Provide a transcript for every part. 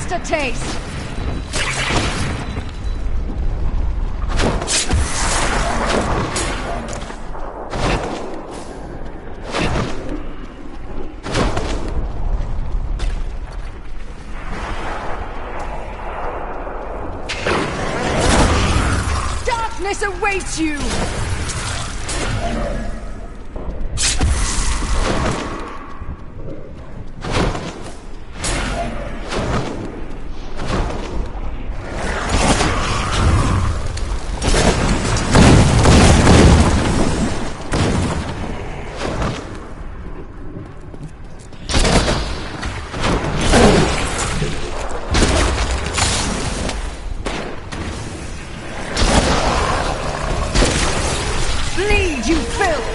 Just a taste. Darkness awaits you! Bleed, you filth!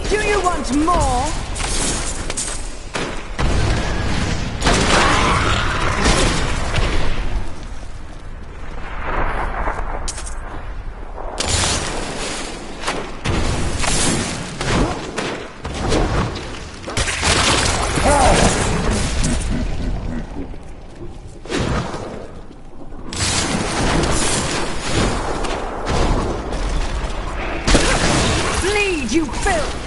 Do you want more? Bleed, you filth!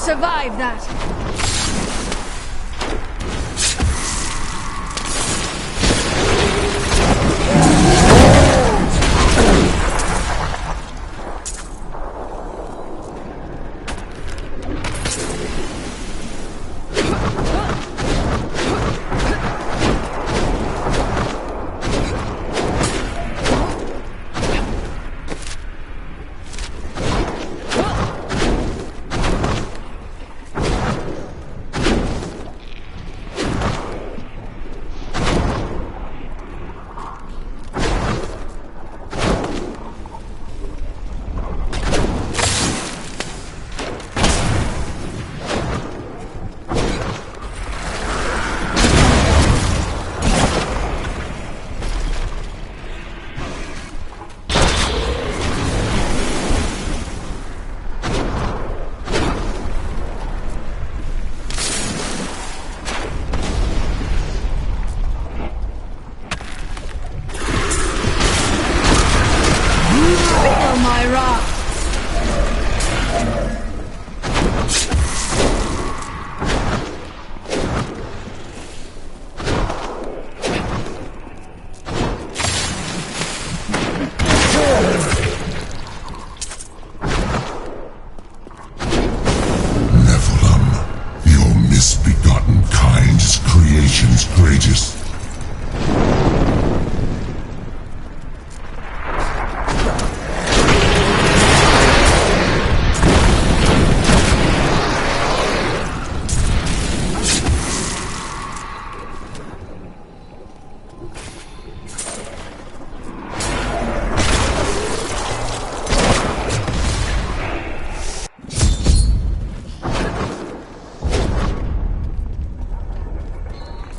Survive that! Greatest.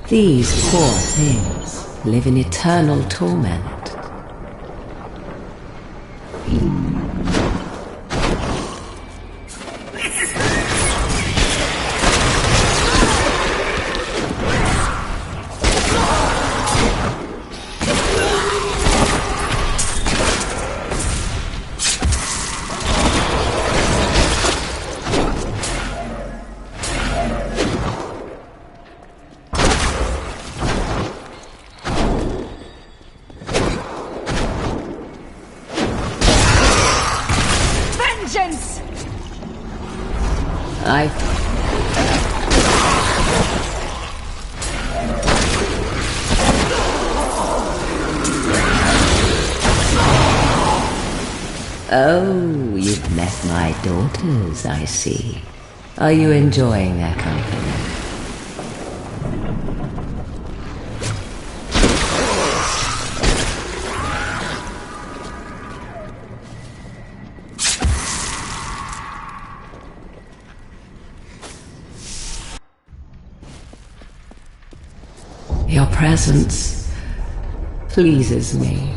These poor things live in eternal torment. I... Oh, you've met my daughters, I see. Are you enjoying their company? Your presence pleases me.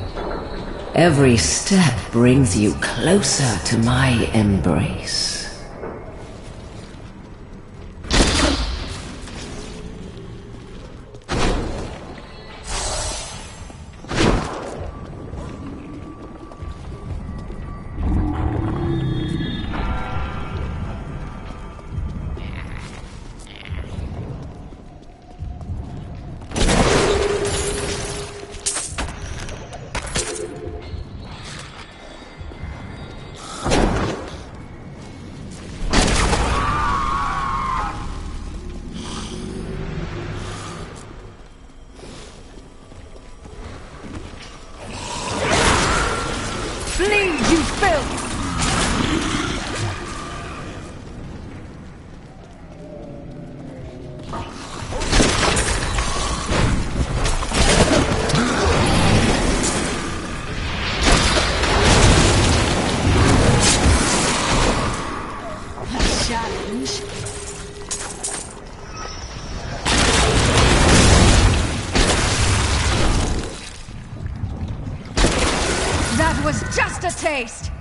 Every step brings you closer to my embrace. Flee, you filth! A challenge. That was just a taste!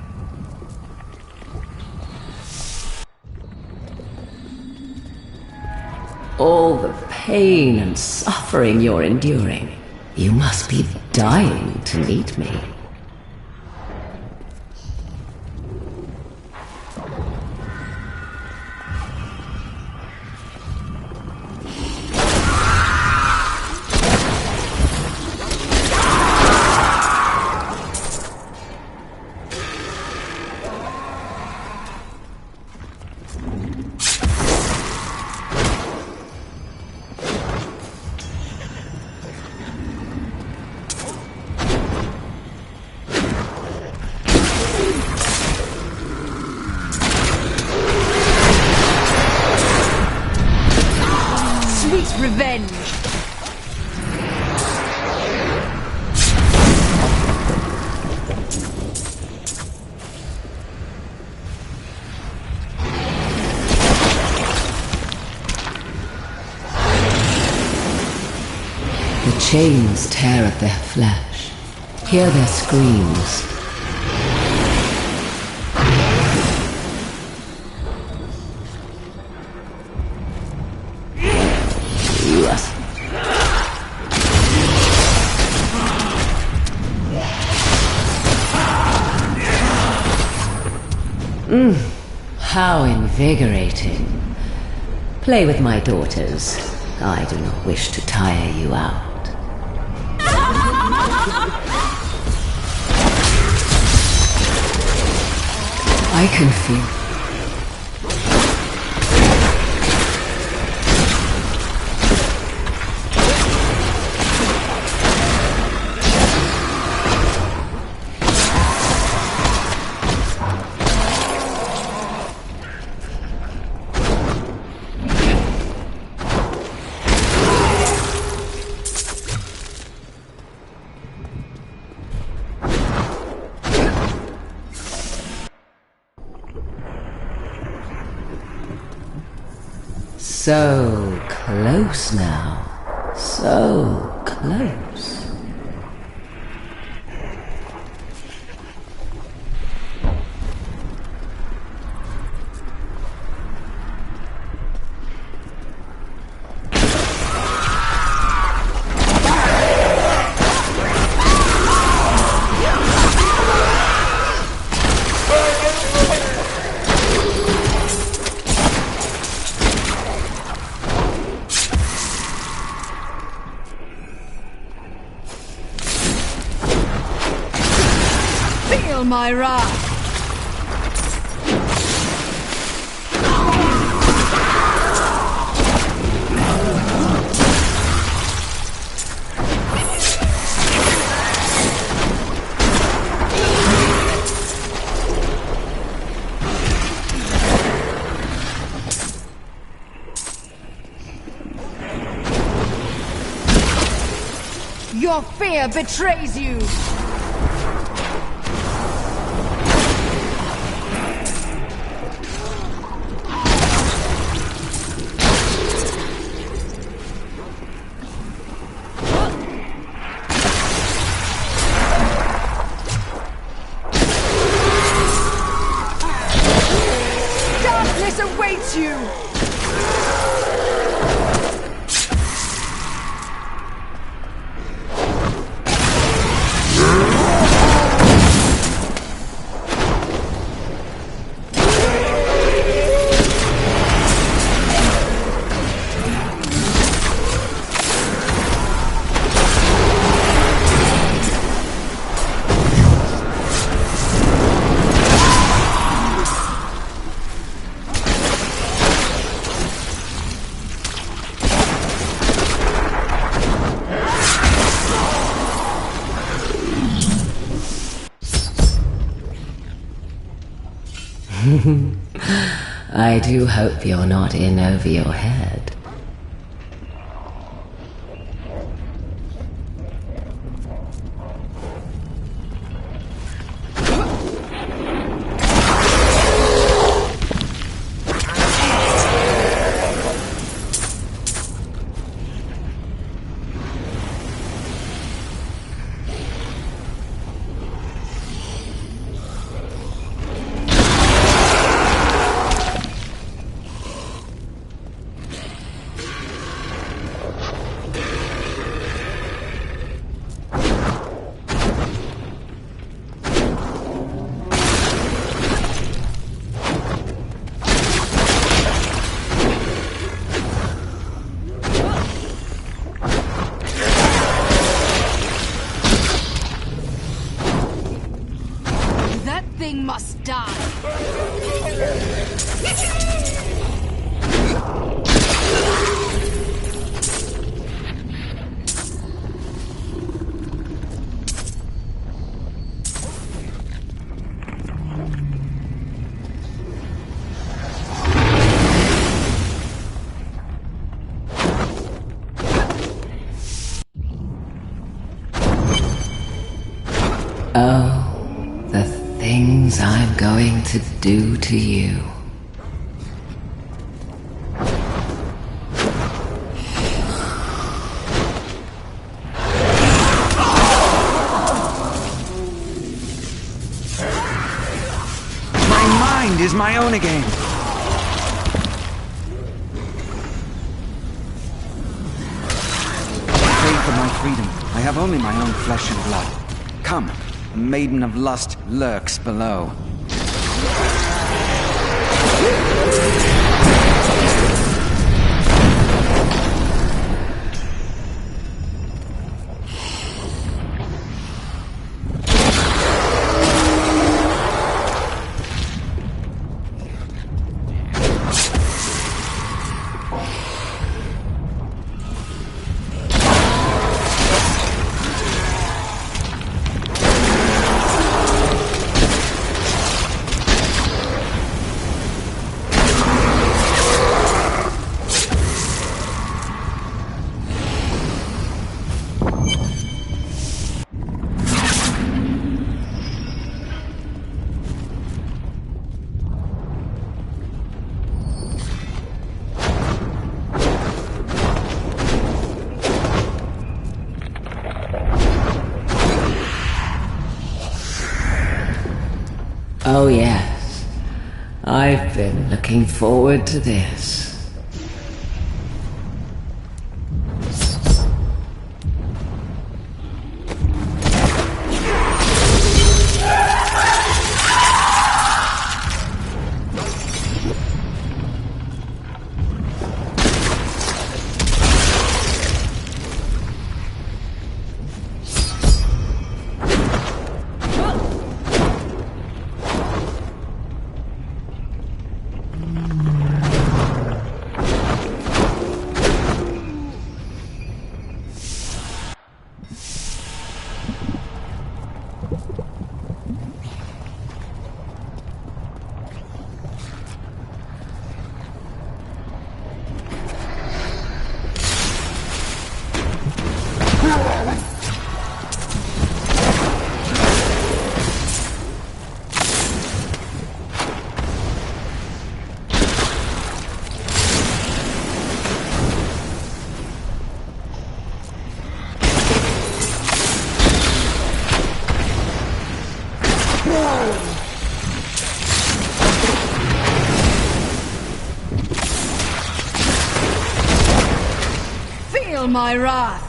All the pain and suffering you're enduring. You must be dying to meet me. Revenge! The chains tear at their flesh. Hear their screams. How invigorating. Play with my daughters. I do not wish to tire you out. I can feel... So close now. So close. Feel my wrath! Your fear betrays you! Darkness awaits you! I do hope you're not in over your head. Thing must die. Oh, the things I'm going to do to you. My mind is my own again. Pray for my freedom. I have only my own flesh and blood. Come, the maiden of lust lurks below. Oh yes, I've been looking forward to this. my wrath.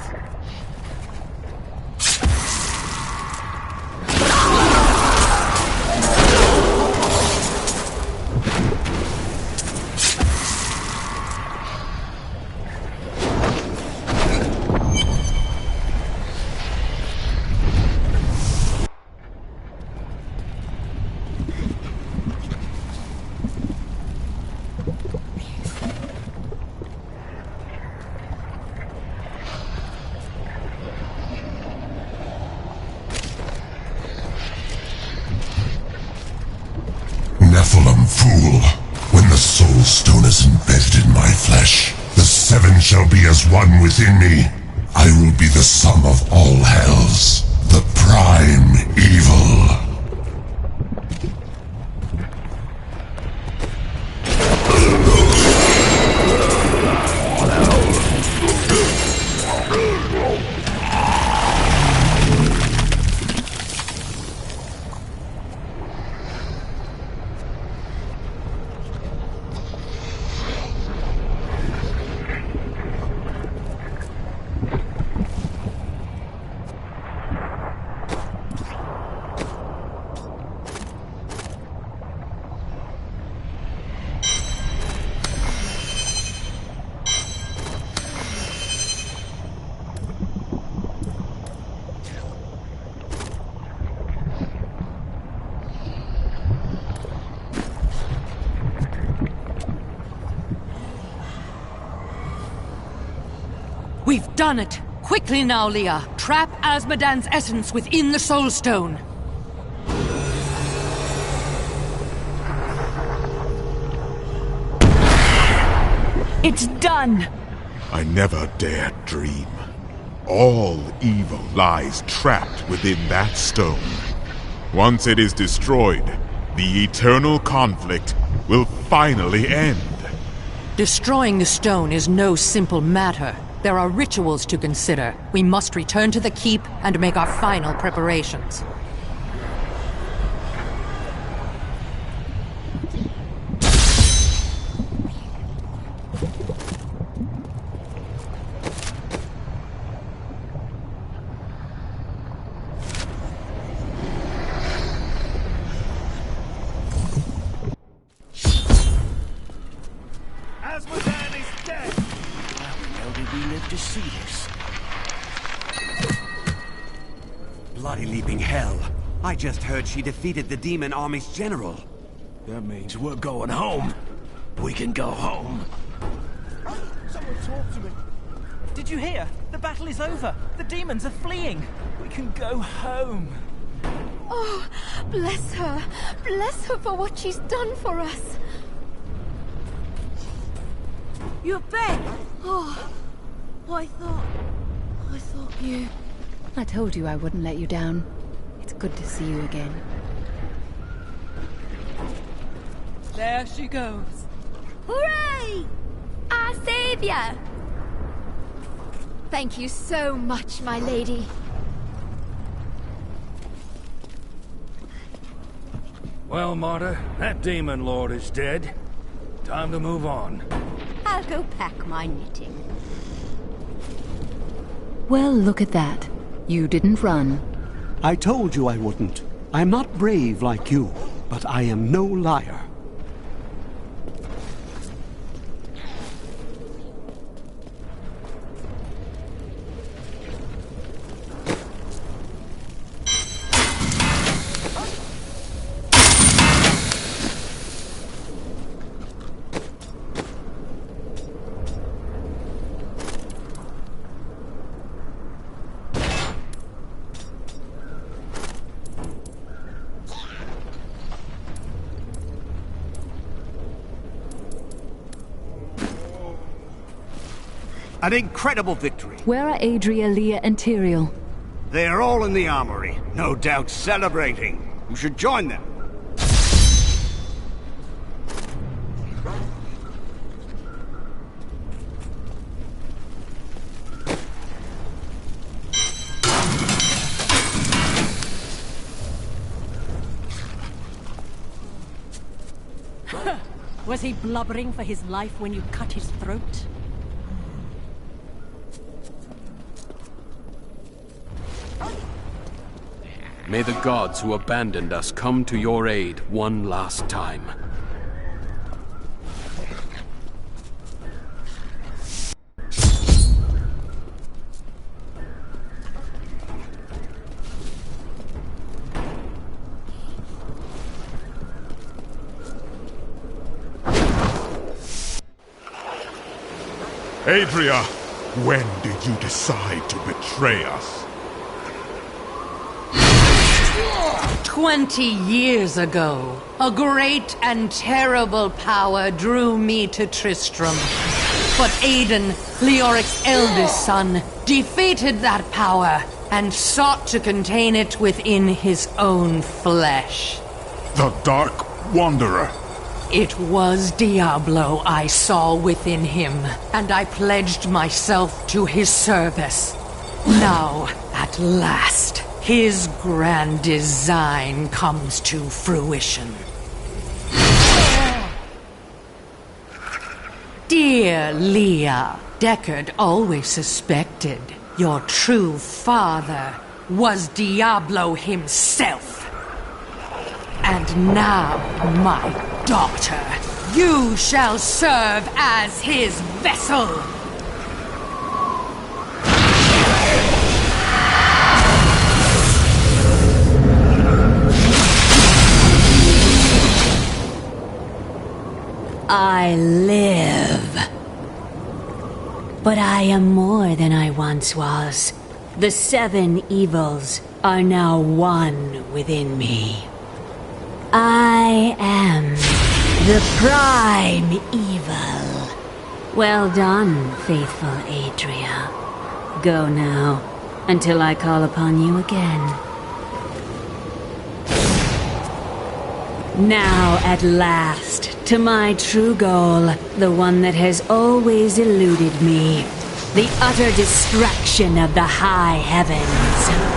Nephilim fool, when the soul stone is embedded in my flesh, the seven shall be as one within me. I will be the sum of all hells, the prime evil. We've done it! Quickly now, Leah! Trap Azmodan's essence within the Soul Stone! It's done! I never dared dream. All evil lies trapped within that stone. Once it is destroyed, the eternal conflict will finally end. Destroying the stone is no simple matter. There are rituals to consider. We must return to the keep and make our final preparations. Azmodan is dead! How did we live to see this? Bloody leaping hell. I just heard she defeated the demon army's general. That means we're going home. We can go home. Someone talk to me. Did you hear? The battle is over. The demons are fleeing. We can go home. Oh, bless her. Bless her for what she's done for us. You're back! Oh, I thought you... I told you I wouldn't let you down. It's good to see you again. There she goes. Hooray! Our savior! Thank you so much, my lady. Well, Marta, that demon lord is dead. Time to move on. I'll go pack my knitting. Well, look at that. You didn't run. I told you I wouldn't. I'm not brave like you, but I am no liar. An incredible victory. Where are Adria, Leah, and Tyrael? They are all in the armory, no doubt celebrating. You should join them. Was he blubbering for his life when you cut his throat? May the gods who abandoned us come to your aid one last time. Adria, when did you decide to betray us? 20 years ago, a great and terrible power drew me to Tristram. But Aiden, Leoric's eldest son, defeated that power and sought to contain it within his own flesh. The Dark Wanderer. It was Diablo I saw within him, and I pledged myself to his service. Now, at last, his grand design comes to fruition. Dear Leah, Deckard always suspected your true father was Diablo himself. And now, my daughter, you shall serve as his vessel! I live. But I am more than I once was. The 7 evils are now one within me. I am the prime evil. Well done, faithful Adria. Go now, until I call upon you again. Now, at last, to my true goal, the one that has always eluded me. The utter distraction of the high heavens.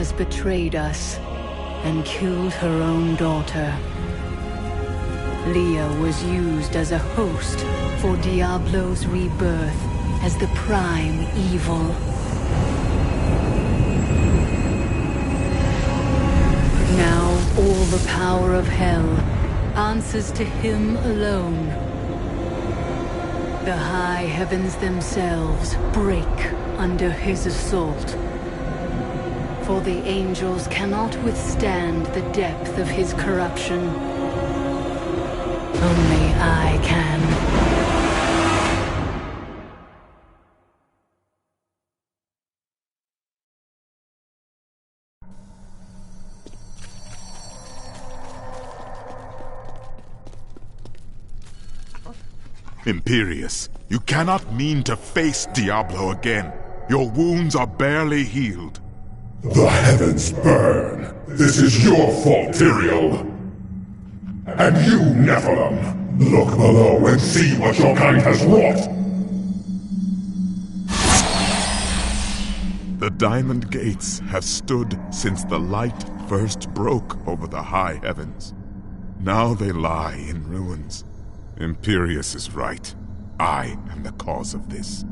has betrayed us and killed her own daughter. Leah was used as a host for Diablo's rebirth as the prime evil. Now all the power of hell answers to him alone. The high heavens themselves break under his assault. For the angels cannot withstand the depth of his corruption. Only I can. Imperius, you cannot mean to face Diablo again. Your wounds are barely healed. The heavens burn. This is your fault, Tyrael. And you, Nephilim, look below and see what your kind has wrought. The Diamond Gates have stood since the light first broke over the high heavens. Now they lie in ruins. Imperius is right. I am the cause of this.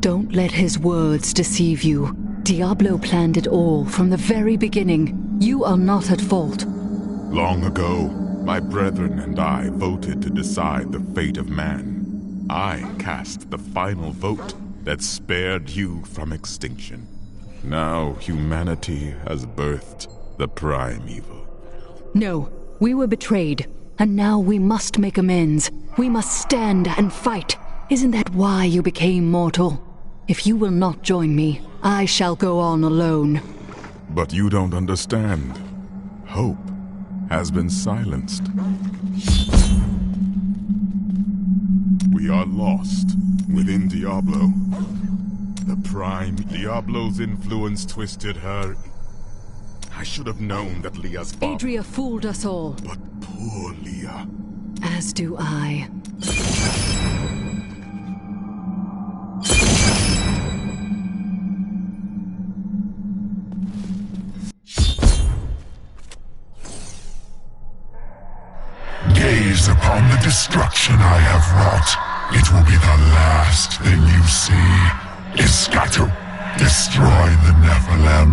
Don't let his words deceive you. Diablo planned it all from the very beginning. You are not at fault. Long ago, my brethren and I voted to decide the fate of man. I cast the final vote that spared you from extinction. Now humanity has birthed the prime evil. No, we were betrayed, and now we must make amends. We must stand and fight. Isn't that why you became mortal? If you will not join me, I shall go on alone. But you don't understand. Hope has been silenced. We are lost within Diablo. The prime Diablo's influence twisted her. I should have known that Leah's father... Adria fooled us all. But poor Leah. As do I. Gaze upon the destruction I have wrought. It will be the last thing you see. Iskatu, destroy the Nephilim.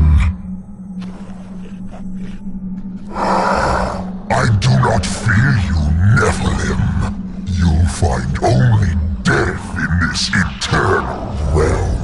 I do not fear you, Nephilim. You'll find only death in this eternal realm.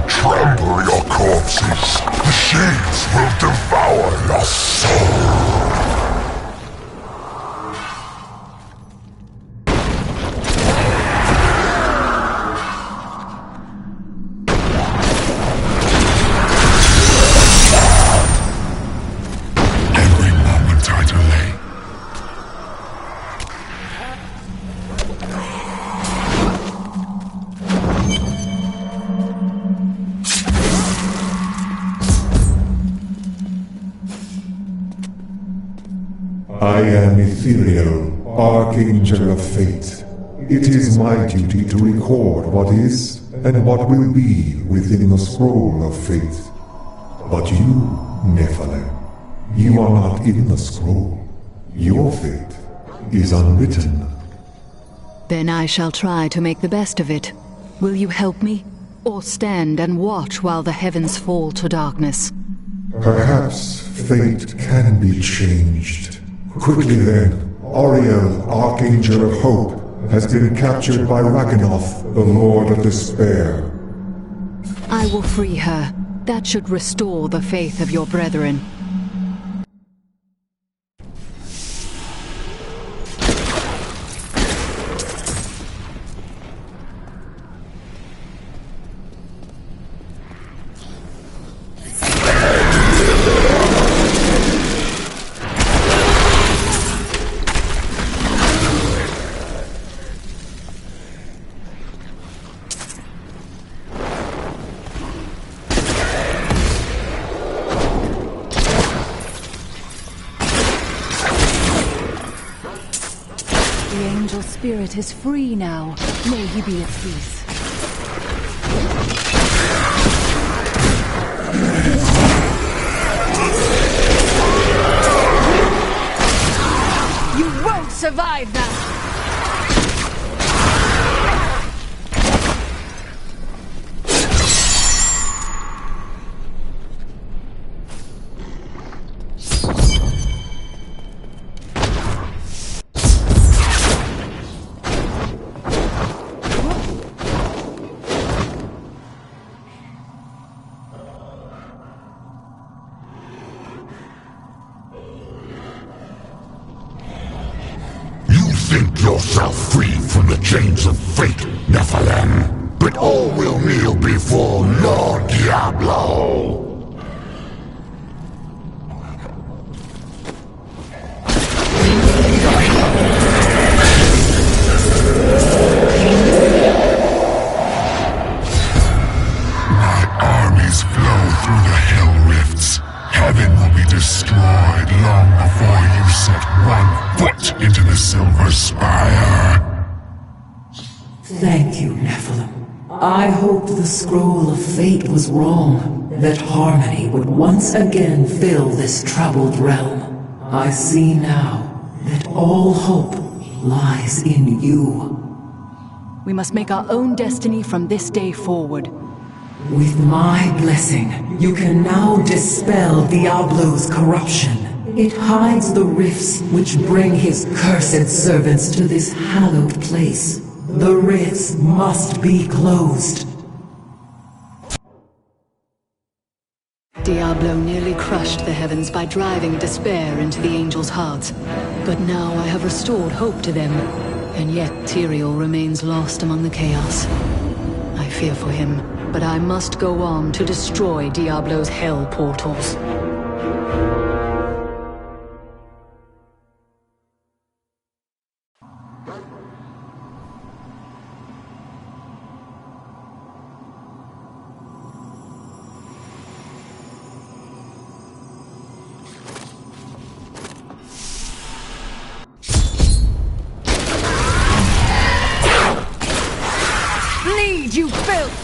Trample your corpses. The shades will devour your soul. Every moment I delay, I am Ethereal, Archangel of Fate. It is my duty to record what is and what will be within the scroll of fate. But you, Nephilim, you are not in the scroll. Your fate is unwritten. Then I shall try to make the best of it. Will you help me? Or stand and watch while the heavens fall to darkness? Perhaps fate can be changed. Quickly then, Auriel, Archangel of Hope, has been captured by Raganoth, the Lord of Despair. I will free her. That should restore the faith of your brethren. The angel spirit is free now. May he be at peace. You won't survive that! Think yourself free from the chains of fate, Nephilim, but all will kneel before Lord Diablo. My armies flow through the hell rifts. Heaven will be destroyed long before you set one foot into the Silver Spire. Thank you, Nephilim. I hoped the scroll of fate was wrong, that harmony would once again fill this troubled realm. I see now that all hope lies in you. We must make our own destiny from this day forward. With my blessing, you can now dispel Diablo's corruption. It hides the rifts which bring his cursed servants to this hallowed place. The rifts must be closed. Diablo nearly crushed the heavens by driving despair into the angels' hearts. But now I have restored hope to them, and yet Tyrael remains lost among the chaos. I fear for him, but I must go on to destroy Diablo's hell portals. Bleed, you filth!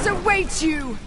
Awaits you!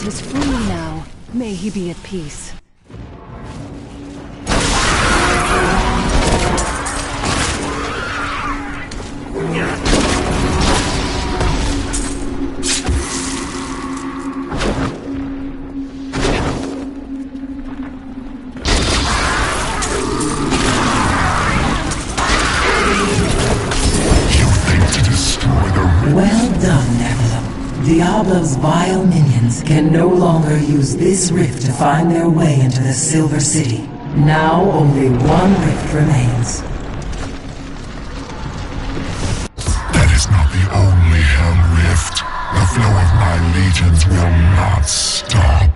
Is free now. May he be at peace. Well done, Nephilim. Diablo's vile minions can no longer use this rift to find their way into the Silver City. Now only one rift remains. That is not the only hell rift. The flow of my legions will not stop.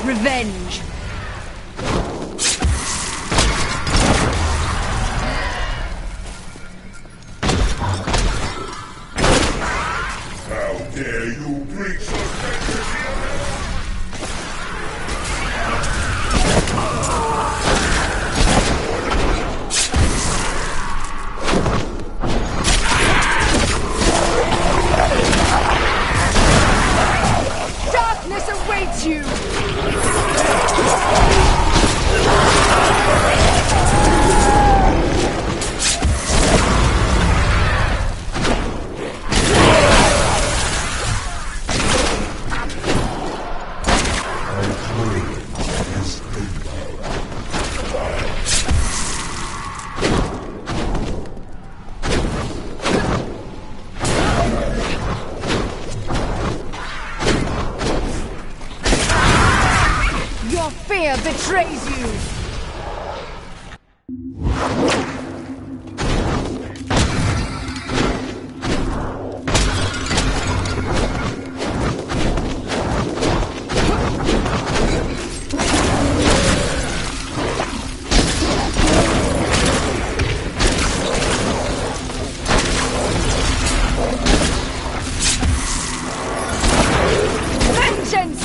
revenge! How dare you breach the Darkness awaits you! Your fear betrays you! Vengeance!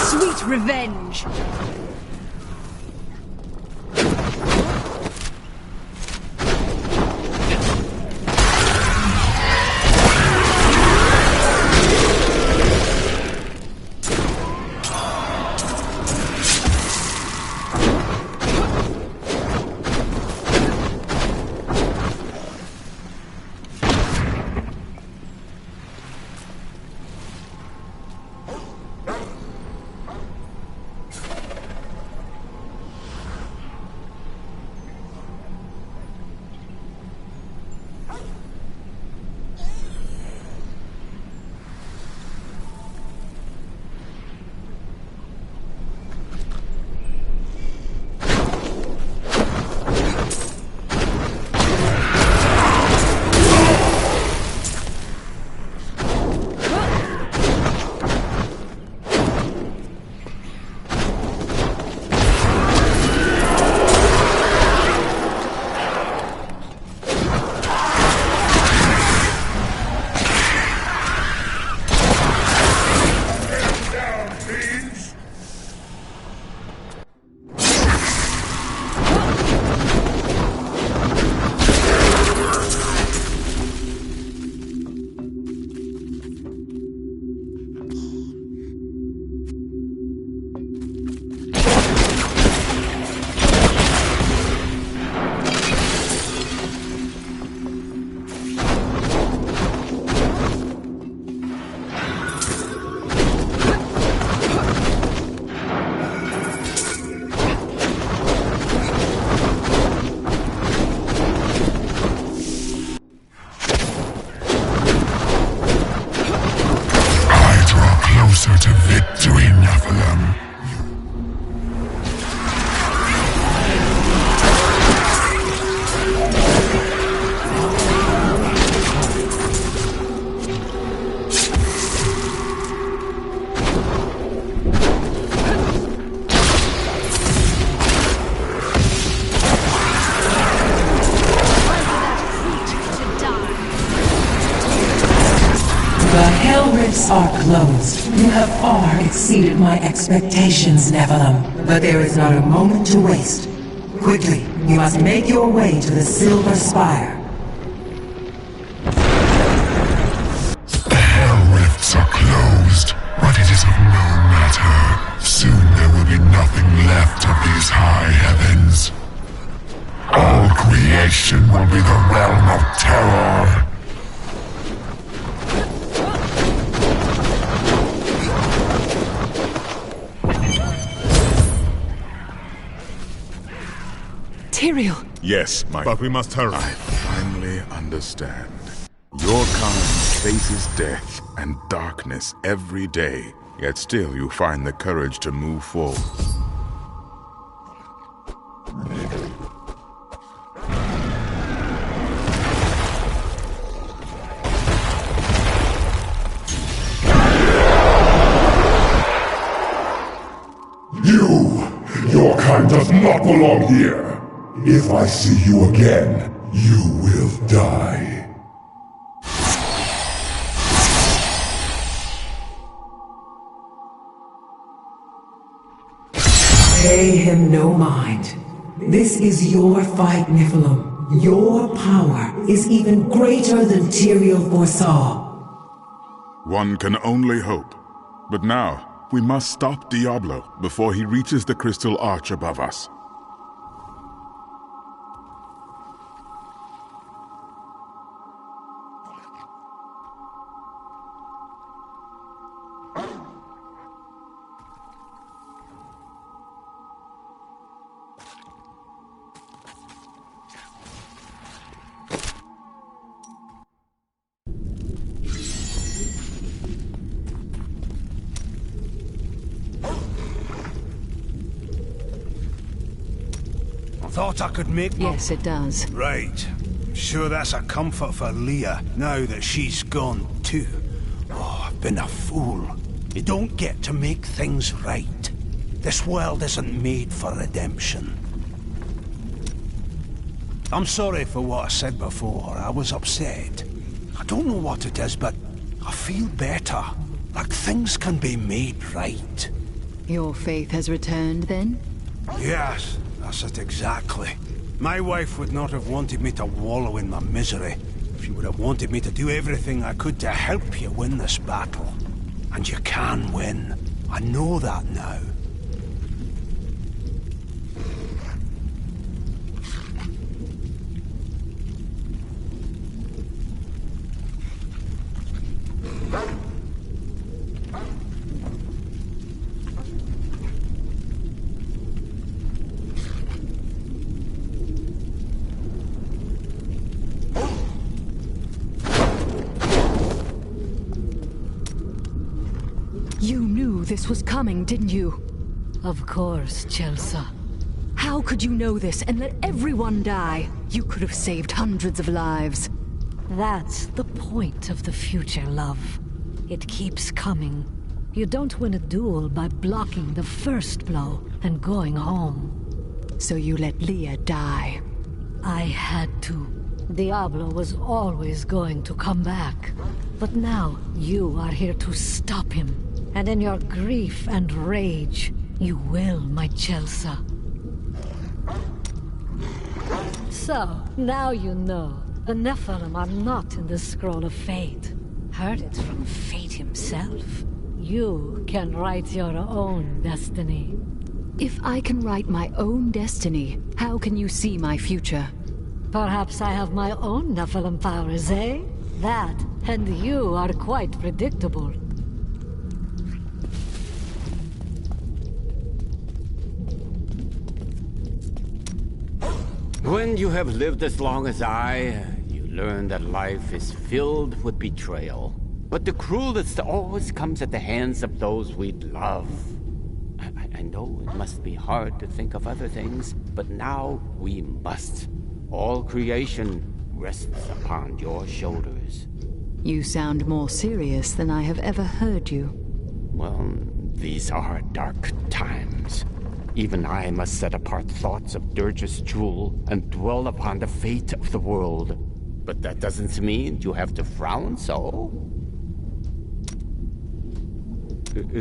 Sweet revenge! Rifts are closed. You have far exceeded my expectations, Nephilim. But there is not a moment to waste. Quickly, you must make your way to the Silver Spire. The Hell Rifts are closed, but it is of no matter. Soon there will be nothing left of these high heavens. All creation nation will be the realm of terror. Tyrael! Yes, but we must hurry. I finally understand. Your kind faces death and darkness every day, yet still you find the courage to move forward. Your kind does not belong here. If I see you again, you will die. Pay him no mind. This is your fight, Nephilim. Your power is even greater than Tyrael foresaw. One can only hope. But now, we must stop Diablo before he reaches the crystal arch above us. Thought I could make... Yes, it does. Right. Sure that's a comfort for Leah, now that she's gone too. Oh, I've been a fool. You don't get to make things right. This world isn't made for redemption. I'm sorry for what I said before. I was upset. I don't know what it is, but I feel better. Like things can be made right. Your faith has returned, then? Yes. That's it exactly. My wife would not have wanted me to wallow in my misery. She would have wanted me to do everything I could to help you win this battle. And you can win. I know that now. You knew this was coming, didn't you? Of course, Chelsea. How could you know this and let everyone die? You could have saved hundreds of lives. That's the point of the future, love. It keeps coming. You don't win a duel by blocking the first blow and going home. So you let Leah die? I had to. Diablo was always going to come back. But now you are here to stop him. And in your grief and rage, you will, my Chelsea. So, now you know. The Nephilim are not in the Scroll of Fate. Heard it from Fate himself. You can write your own destiny. If I can write my own destiny, how can you see my future? Perhaps I have my own Nephilim powers, eh? That, and you are quite predictable. When you have lived as long as I, you learn that life is filled with betrayal. But the cruelest always comes at the hands of those we love. I know it must be hard to think of other things, but now we must. All creation rests upon your shoulders. You sound more serious than I have ever heard you. Well, these are dark times. Even I must set apart thoughts of Dirge's jewel and dwell upon the fate of the world. But that doesn't mean you have to frown so.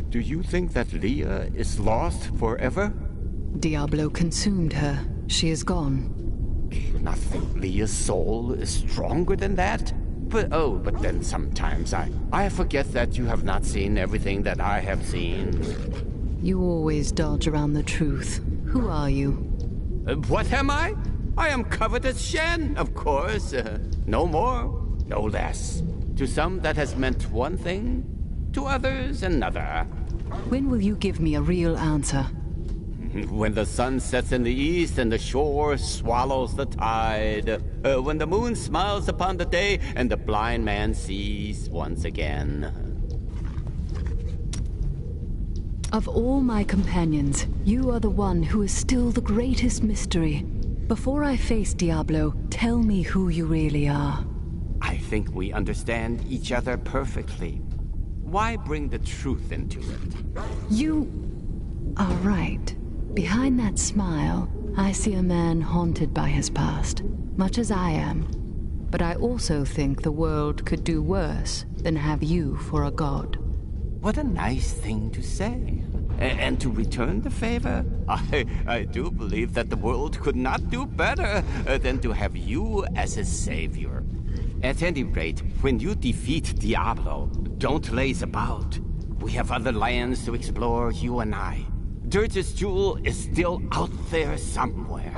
Do you think that Leah is lost forever? Diablo consumed her. She is gone. Do you not think Leah's soul is stronger than that? But then sometimes I forget that you have not seen everything that I have seen. You always dodge around the truth. Who are you? What am I? I am covetous Shen, of course. No more, no less. To some that has meant one thing, to others another. When will you give me a real answer? When the sun sets in the east and the shore swallows the tide. When the moon smiles upon the day and the blind man sees once again. Of all my companions, you are the one who is still the greatest mystery. Before I face Diablo, tell me who you really are. I think we understand each other perfectly. Why bring the truth into it? You are right. Behind that smile, I see a man haunted by his past, much as I am. But I also think the world could do worse than have you for a god. What a nice thing to say. And to return the favor, I do believe that the world could not do better than to have you as a savior. At any rate, when you defeat Diablo, don't laze about. We have other lands to explore, you and I. Dirge's jewel is still out there somewhere.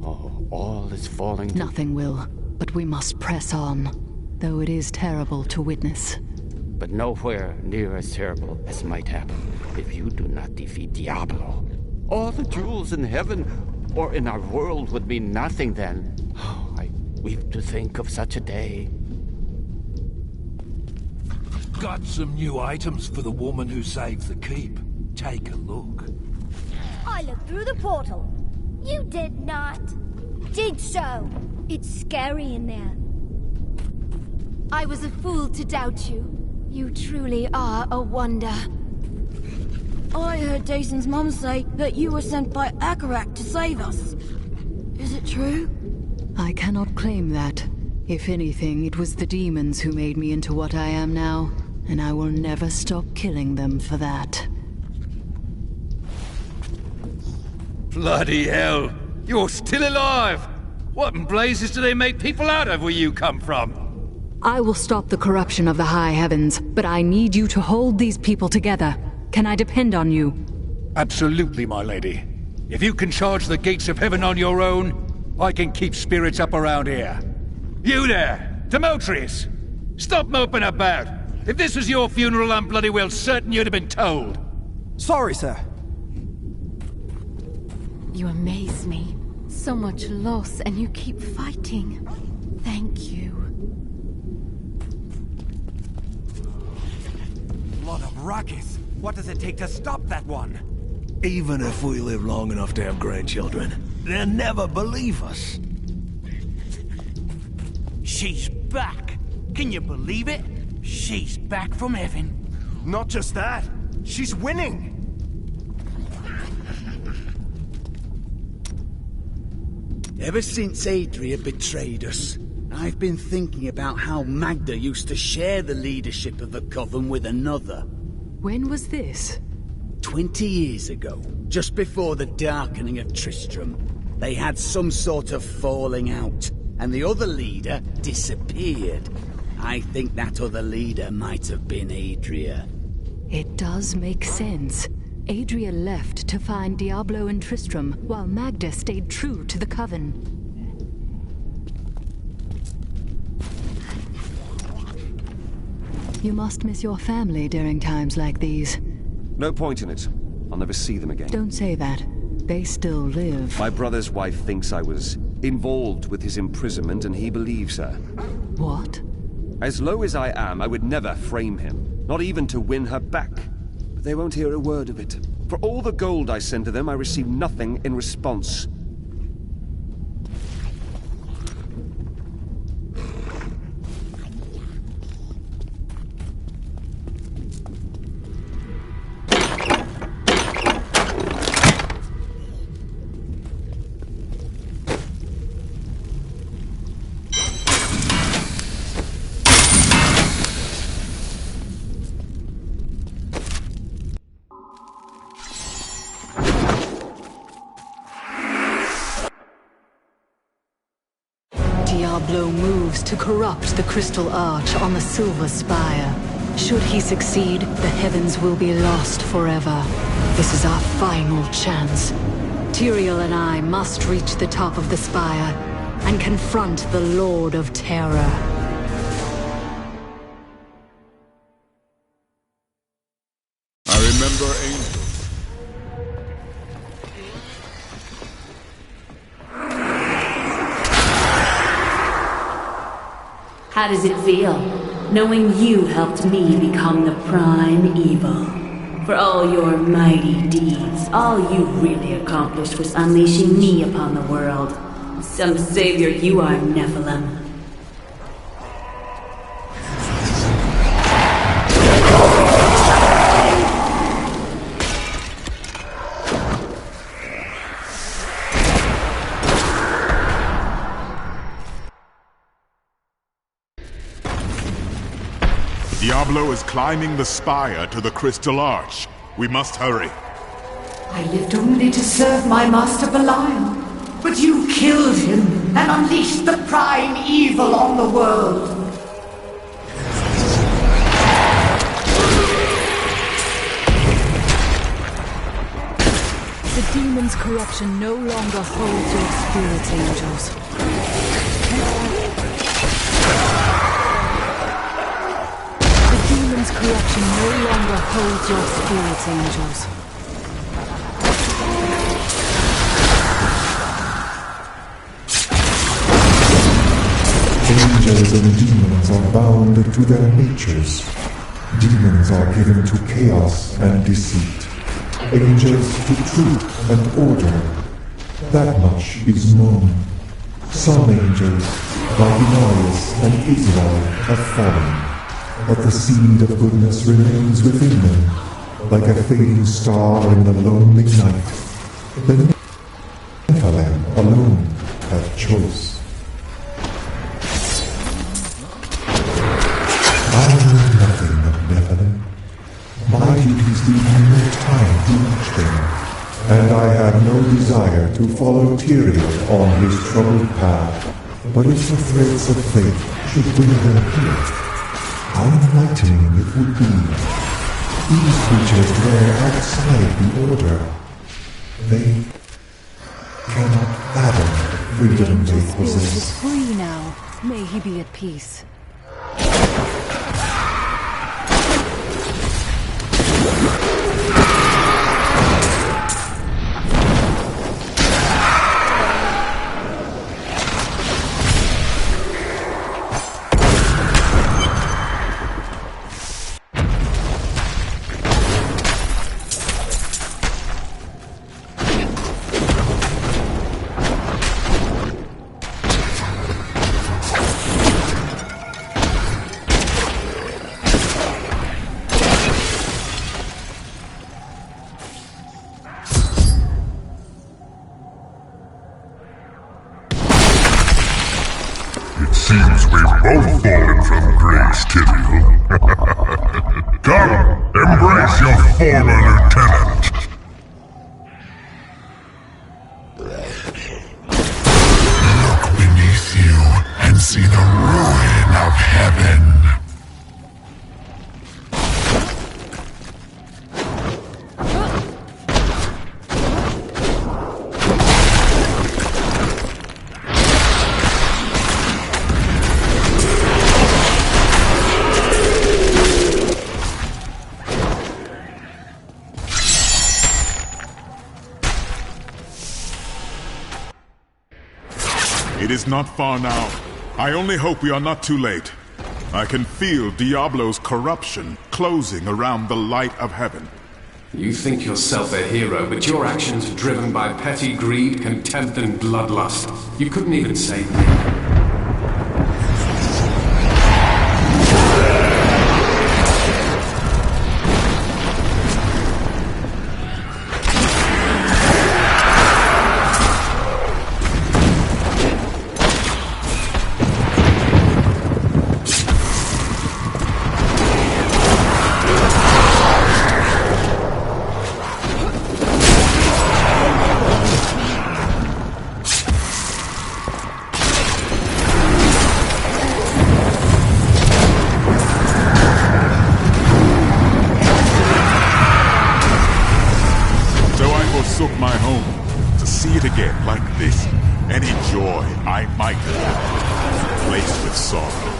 Oh, all is falling. Nothing will, but we must press on, though it is terrible to witness. But nowhere near as terrible as might happen if you do not defeat Diablo. All the jewels in heaven or in our world would mean nothing then. Oh, I weep to think of such a day. Got some new items for the woman who saved the keep. Take a look. I looked through the portal. You did not. Did so. It's scary in there. I was a fool to doubt you. You truly are a wonder. I heard Jason's mom say that you were sent by Akarak to save us. Is it true? I cannot claim that. If anything, it was the demons who made me into what I am now, and I will never stop killing them for that. Bloody hell! You're still alive! What in blazes do they make people out of where you come from? I will stop the corruption of the high heavens, but I need you to hold these people together. Can I depend on you? Absolutely, my lady. If you can charge the gates of heaven on your own, I can keep spirits up around here. You there, Demetrius! Stop moping about! If this was your funeral, I'm bloody well certain you'd have been told. Sorry, sir. You amaze me. So much loss, and you keep fighting. Thank you. Lot of ruckus. What does it take to stop that one? Even if we live long enough to have grandchildren, they'll never believe us. She's back. Can you believe it? She's back from heaven. Not just that. She's winning. Ever since Adria betrayed us, I've been thinking about how Magda used to share the leadership of the Coven with another. When was this? 20 years ago, just before the darkening of Tristram. They had some sort of falling out, and the other leader disappeared. I think that other leader might have been Adria. It does make sense. Adria left to find Diablo and Tristram, while Magda stayed true to the Coven. You must miss your family during times like these. No point in it. I'll never see them again. Don't say that. They still live. My brother's wife thinks I was involved with his imprisonment, and he believes her. What? As low as I am, I would never frame him, not even to win her back. But they won't hear a word of it. For all the gold I send to them, I receive nothing in response. Diablo moves to corrupt the crystal arch on the silver spire. Should he succeed, the heavens will be lost forever. This is our final chance. Tyrael and I must reach the top of the spire and confront the Lord of Terror. I remember angels. How does it feel, knowing you helped me become the prime evil? For all your mighty deeds, all you really accomplished was unleashing me upon the world. Some savior you are, Nephilim. Diablo is climbing the spire to the Crystal Arch. We must hurry. I lived only to serve my master Belial, but you killed him and unleashed the prime evil on the world. The demon's corruption no longer holds your spirits, angels. The demon's corruption no longer holds your spirits, angels. Angels and demons are bound to their natures. Demons are given to chaos and deceit. Angels to truth and order. That much is known. Some angels, like Elias and Israel, have fallen, but the seed of goodness remains within them, like a fading star in the lonely night. The Nephilim alone have choice. I know nothing of Nephilim. My duties leave me no time to reach them, and I have no desire to follow Tyrael on his troubled path. But if the threads of fate should bring them here, how enlightening it would be. These creatures dwell outside the Order. They cannot fathom the freedom they Spirit possess. is free now. May he be at peace. Seems we've both fallen from grace, Tyrael. Come, embrace your former lieutenant. Look beneath you and see the ruin of heaven. It is not far now. I only hope we are not too late. I can feel Diablo's corruption closing around the light of heaven. You think yourself a hero, but your actions are driven by petty greed, contempt, and bloodlust. You couldn't even save me. Any joy I might have, laced with sorrow.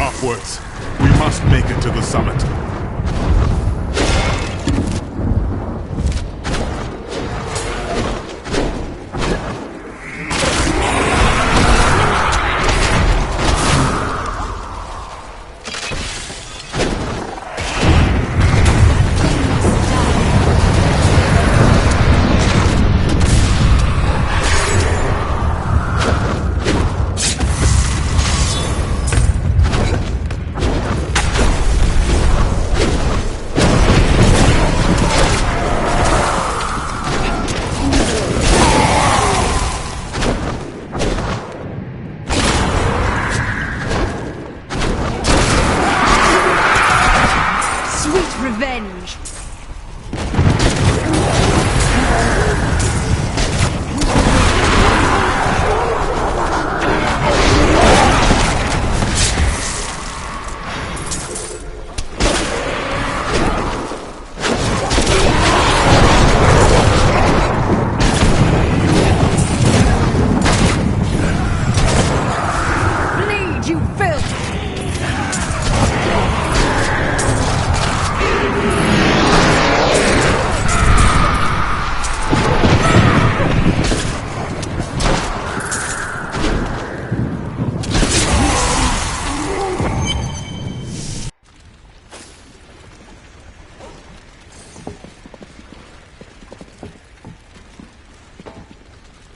Upwards, we must make it to the summit. Revenge! Bleed, you filth!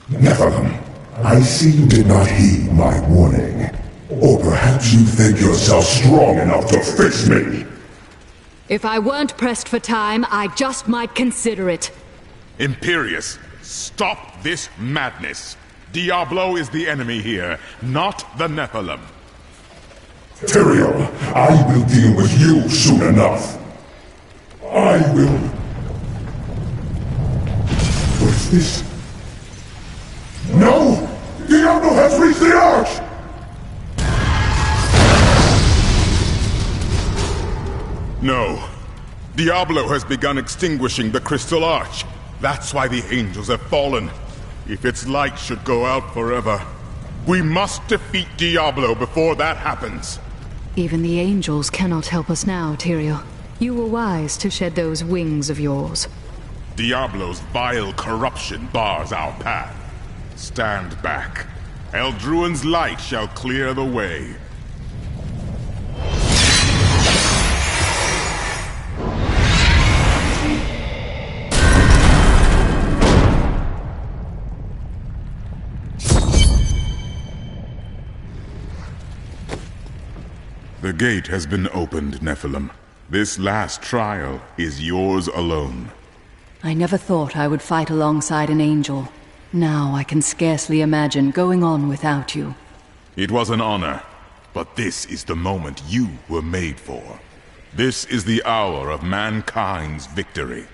Nephilim, I see you did not heed my warning. Or perhaps you think yourself strong enough to face me. If I weren't pressed for time, I just might consider it. Imperius, stop this madness. Diablo is the enemy here, not the Nephilim. Tyrael, I will deal with you soon enough. I will... What is this? No! Diablo has reached the Arch! No. Diablo has begun extinguishing the Crystal Arch. That's why the angels have fallen. If its light should go out forever, we must defeat Diablo before that happens. Even the angels cannot help us now, Tyrael. You were wise to shed those wings of yours. Diablo's vile corruption bars our path. Stand back. Eldruin's light shall clear the way. The gate has been opened, Nephilim. This last trial is yours alone. I never thought I would fight alongside an angel. Now I can scarcely imagine going on without you. It was an honor, but this is the moment you were made for. This is the hour of mankind's victory.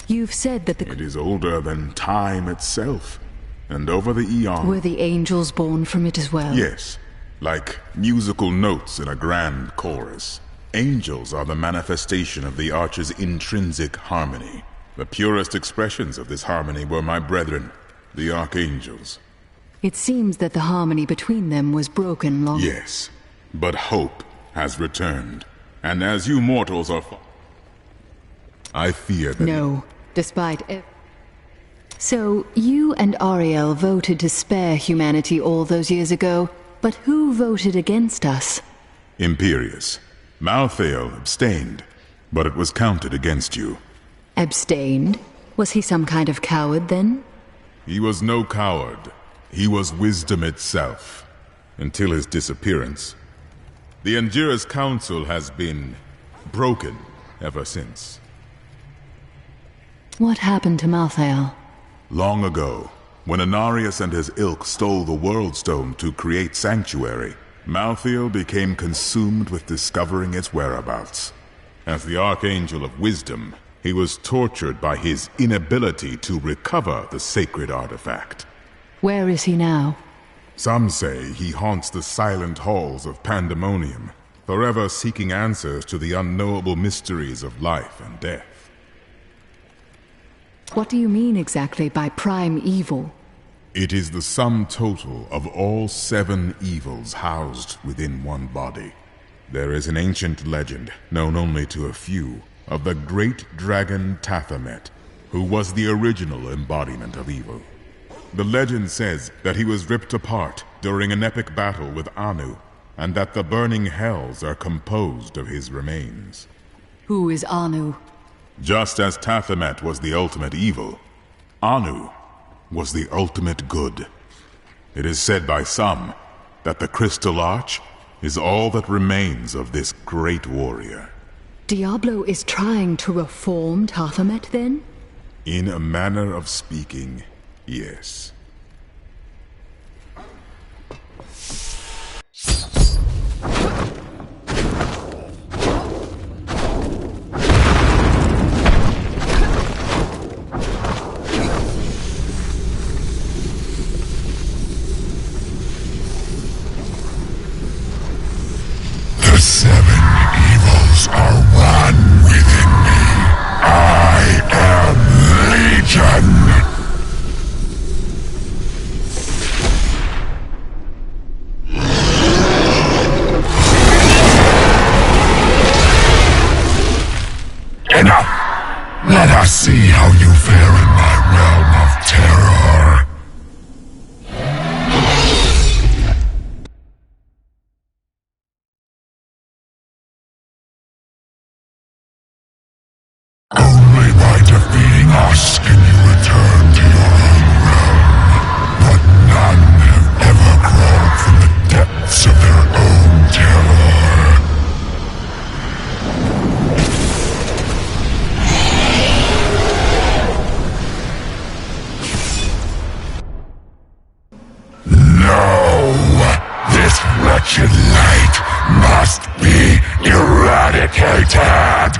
You've said that It is older than time itself, and over the eons... Were the angels born from it as well? Yes, like musical notes in a grand chorus. Angels are the manifestation of the Arch's intrinsic harmony. The purest expressions of this harmony were my brethren, the Archangels. It seems that the harmony between them was broken long... Yes, but hope has returned. And as you mortals are... I fear that... No, despite... So, you and Ariel voted to spare humanity all those years ago, but who voted against us? Imperius. Malthael abstained, but it was counted against you. Abstained? Was he some kind of coward, then? He was no coward. He was wisdom itself. Until his disappearance. The Endura's council has been broken ever since. What happened to Malthael? Long ago, when Anarius and his ilk stole the World Stone to create Sanctuary, Malthael became consumed with discovering its whereabouts. As the Archangel of Wisdom, he was tortured by his inability to recover the sacred artifact. Where is he now? Some say he haunts the silent halls of Pandemonium, forever seeking answers to the unknowable mysteries of life and death. What do you mean exactly by prime evil? It is the sum total of all 7 evils housed within one body. There is an ancient legend, known only to a few, of the great dragon Tathamet, who was the original embodiment of evil. The legend says that he was ripped apart during an epic battle with Anu, and that the burning hells are composed of his remains. Who is Anu? Just as Tathamet was the ultimate evil, Anu was the ultimate good. It is said by some that the Crystal Arch is all that remains of this great warrior. Diablo is trying to reform Tathamet, then? In a manner of speaking, yes. The 7 evils are one within me. I am Legion. Enough! Let us see how you fare in my realm of terror. Only by defeating us can you return to your own realm. But none have ever crawled from the depths of their own terror. No! This wretched light must be eradicated!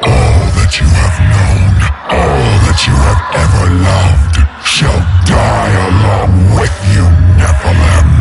All that you have known, all that you have ever loved, shall die along with you, Nephilim.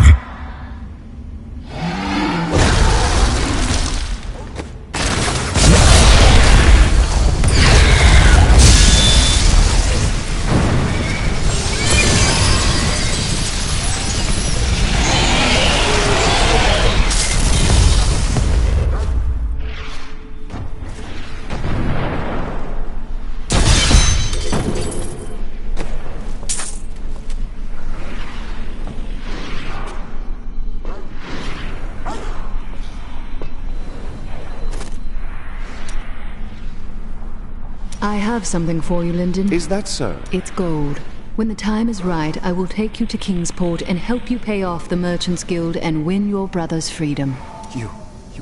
I have something for you, Lyndon. Is that so? It's gold. When the time is right, I will take you to Kingsport and help you pay off the Merchants Guild and win your brother's freedom. You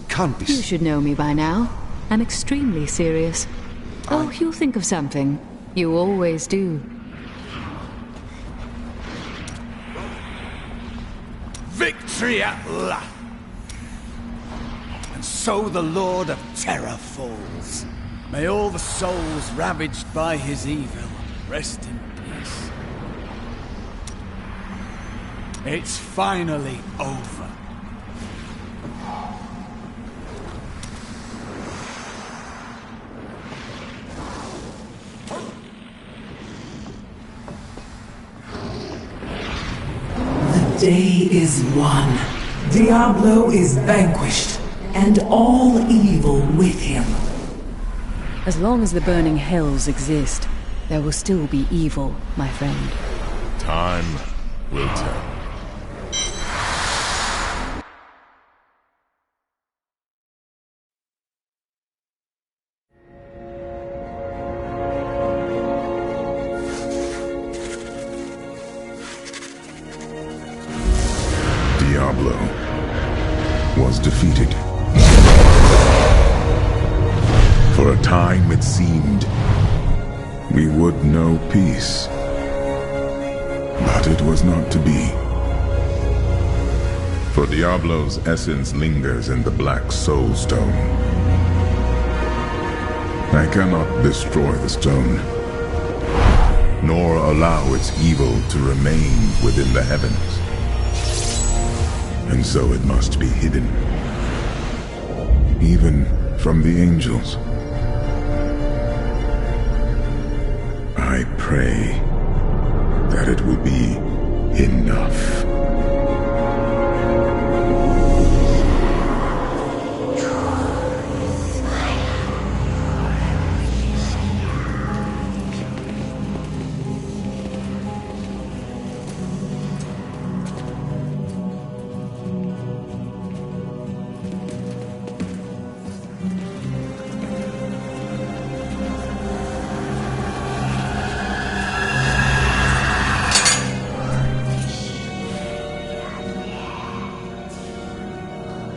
can't be... You should know me by now. I'm extremely serious. Oh, you'll think of something. You always do. Victory at last! And so the Lord of Terror falls. May all the souls ravaged by his evil rest in peace. It's finally over. The day is won. Diablo is vanquished, and all evil with him. As long as the burning hells exist, there will still be evil, my friend. Time will tell. Diablo was defeated. For a time it seemed we would know peace. But it was not to be. For Diablo's essence lingers in the Black Soul Stone. I cannot destroy the stone, nor allow its evil to remain within the heavens. And so it must be hidden, even from the angels. pray that it will be enough.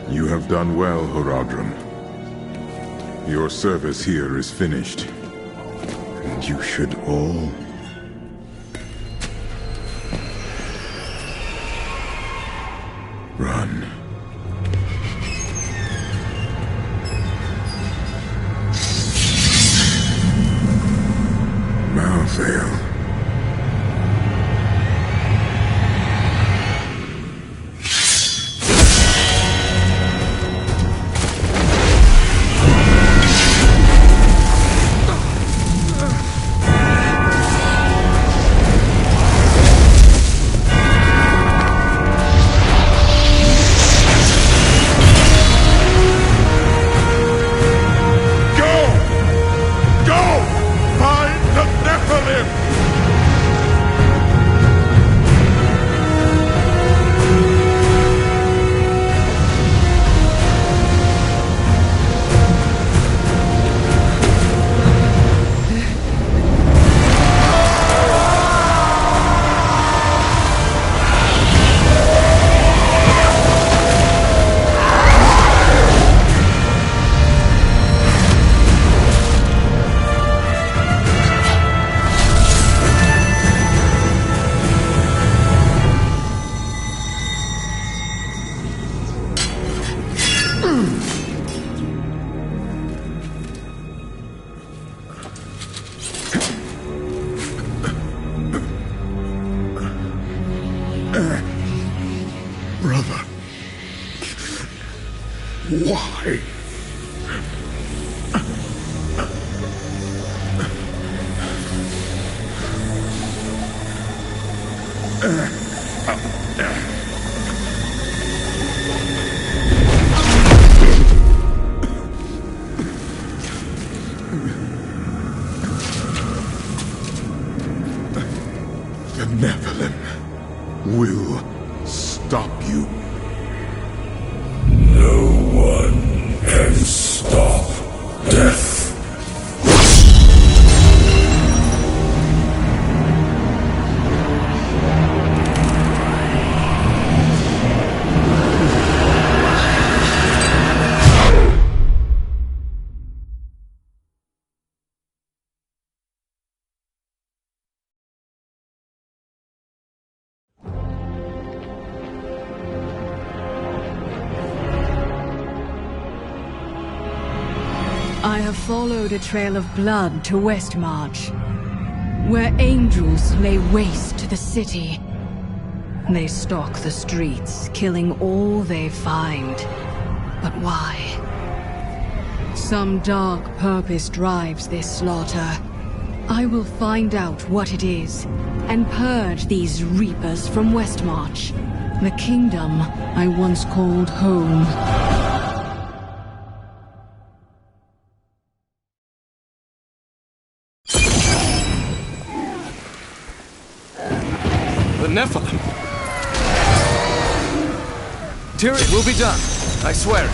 You have done well, Horadrim. Your service here is finished. And you should all run. Malthael. Brother, why? The Nephilim will stop you. No one can stop death. I have followed a trail of blood to Westmarch, where angels lay waste to the city. They stalk the streets, killing all they find. But why? Some dark purpose drives this slaughter. I will find out what it is, and purge these reapers from Westmarch, the kingdom I once called home. The Nephilim! Tyrion, we'll be done. I swear it.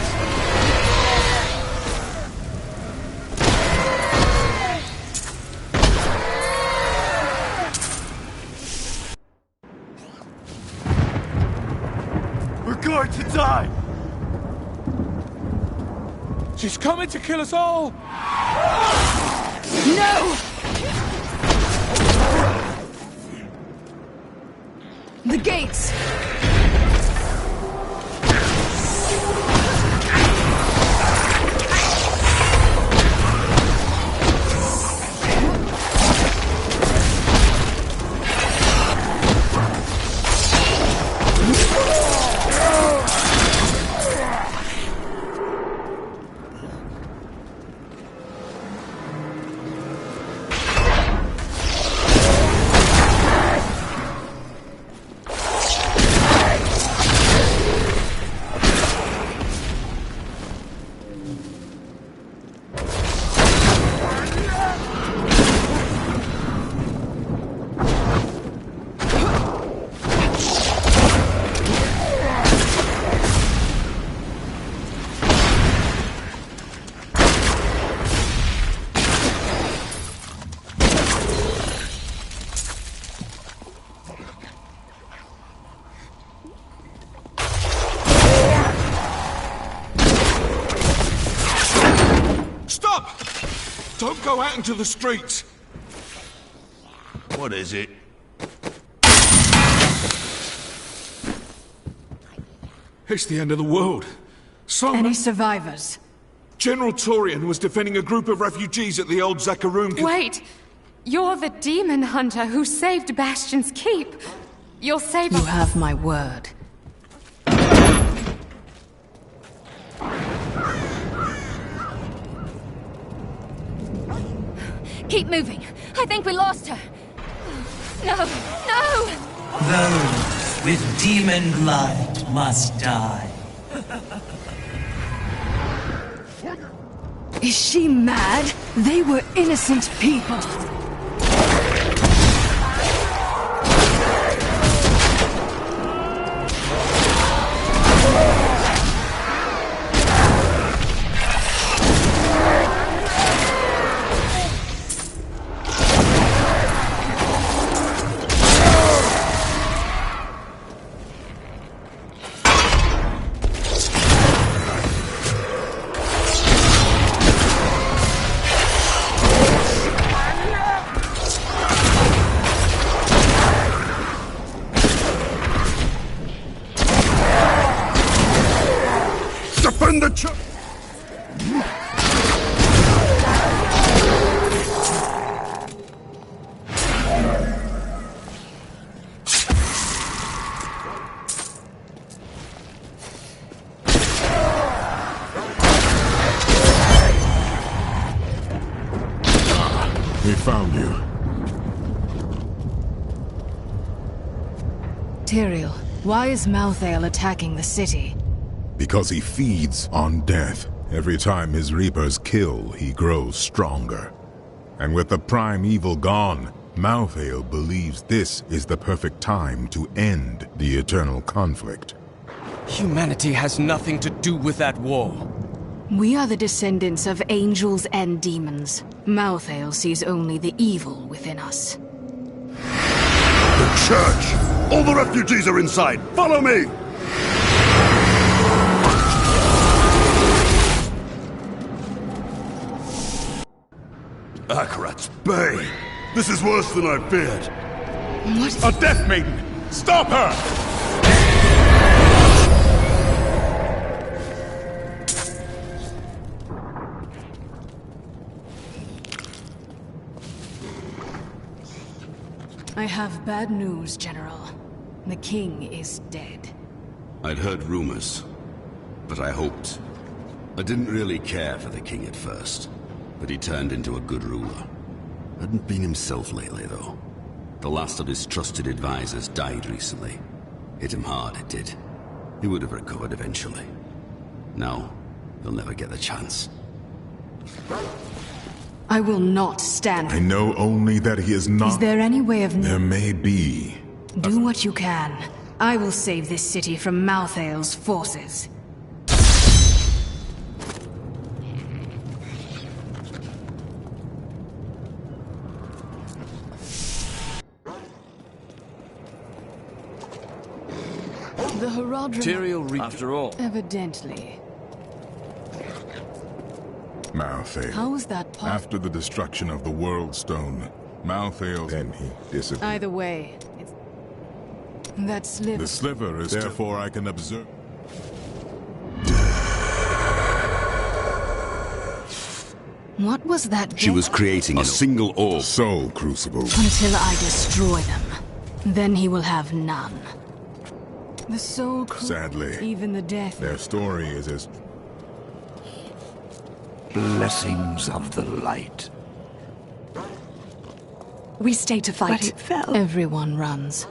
We're going to die! She's coming to kill us all! No! The gates! Don't go out into the streets! What is it? It's the end of the world. Any survivors? General Torian was defending a group of refugees at the old Zakharoon. Wait! You're the demon hunter who saved Bastion's Keep. You'll save us. You have my word. Keep moving. I think we lost her. No, no! Those with demon blood must die. Is she mad? They were innocent people. Defend the church! We found you. Tyrael, why is Malthael attacking the city? Because he feeds on death. Every time his reapers kill, he grows stronger. And with the prime evil gone, Malthael believes this is the perfect time to end the eternal conflict. Humanity has nothing to do with that war. We are the descendants of angels and demons. Malthael sees only the evil within us. The church! All the refugees are inside! Follow me! Akarat's Bay! This is worse than I feared! What? A Death Maiden! Stop her! I have bad news, General. The king is dead. I'd heard rumors, but I hoped. I didn't really care for the king at first, but he turned into a good ruler. Hadn't been himself lately, though. The last of his trusted advisors died recently. Hit him hard, it did. He would have recovered eventually. Now, he'll never get the chance. I will not stand. I know only that he is not... Is there any way of... There may be. Do what you can. I will save this city from Malthael's forces. The Herodra... After all. Evidently. Malthael. How was that possible? After the destruction of the World Stone, Malthael... Then he disappeared. Either way, it's... That sliver... The sliver is therefore I can observe... What was that? She was creating a single orb. Soul crucible. Until I destroy them. Then he will have none. The soul Sadly, even the death. Their story is as... Blessings of the light. We stay to fight. But it fell. Everyone runs.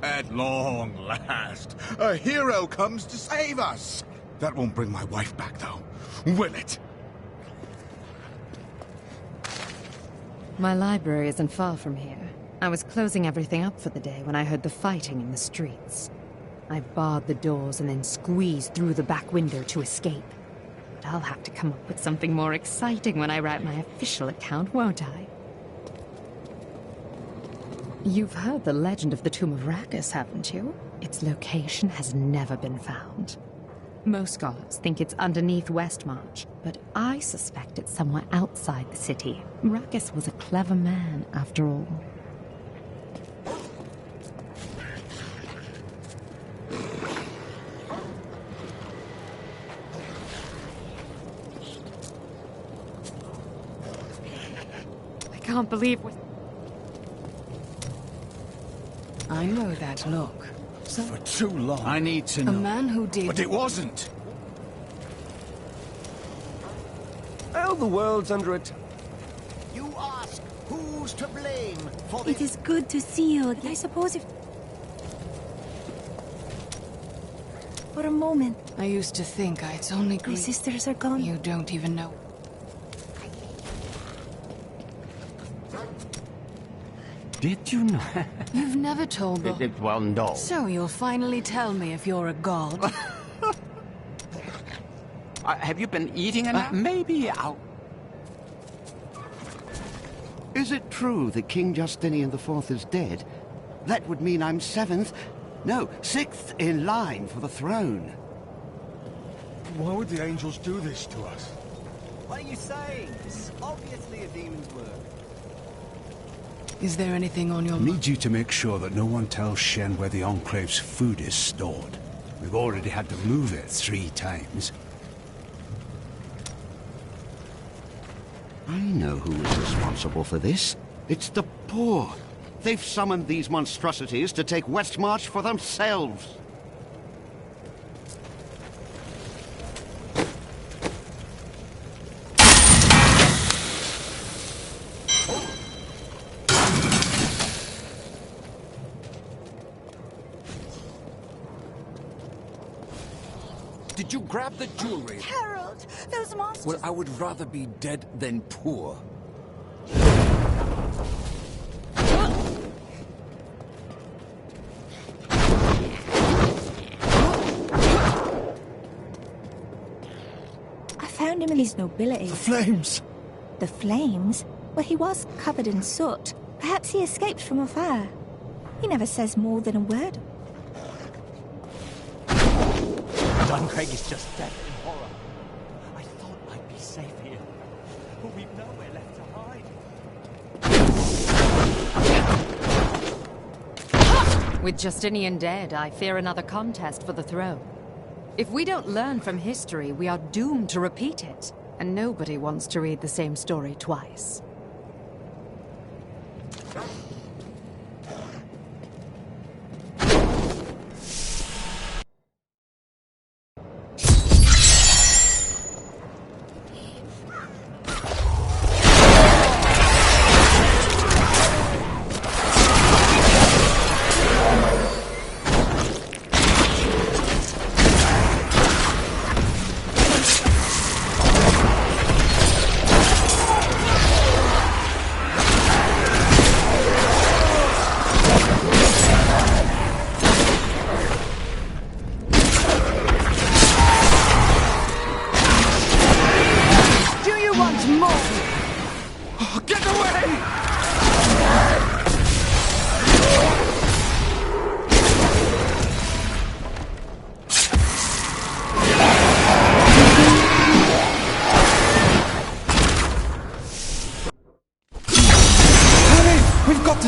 At long last, a hero comes to save us. That won't bring my wife back, though, will it? My library isn't far from here. I was closing everything up for the day when I heard the fighting in the streets. I barred the doors and then squeezed through the back window to escape. But I'll have to come up with something more exciting when I write my official account, won't I? You've heard the legend of the Tomb of Rakkus, haven't you? Its location has never been found. Most scholars think it's underneath Westmarch, but I suspect it's somewhere outside the city. Ruckus was a clever man, after all. I can't believe we... I know that look. For too long. I need to know. A man who did... But it wasn't. Well, the world's under attack. You ask who's to blame for this? It is good to see you again. I suppose if... For a moment. I used to think it's only My sisters are gone. You don't even know. Did you know? You've never told me. Well, no. So you'll finally tell me if you're a god. Have you been eating enough? Maybe I'll... Is it true that King Justinian IV is dead? That would mean I'm 7th, no, 6th in line for the throne. Why would the angels do this to us? What are you saying? It's obviously a demon's work. Is there anything on your I need you to make sure that no one tells Shen where the Enclave's food is stored. We've already had to move it 3 times. I know who is responsible for this. It's the poor. They've summoned these monstrosities to take Westmarch for themselves. Did you grab the jewelry? Harold, those monsters... Well, I would rather be dead than poor. I found him in his nobility. The flames! The flames? Well, he was covered in soot. Perhaps he escaped from a fire. He never says more than a word. Don Craig is just dead in horror. I thought I'd be safe here, but we've nowhere left to hide. With Justinian dead, I fear another contest for the throne. If we don't learn from history, we are doomed to repeat it. And nobody wants to read the same story twice.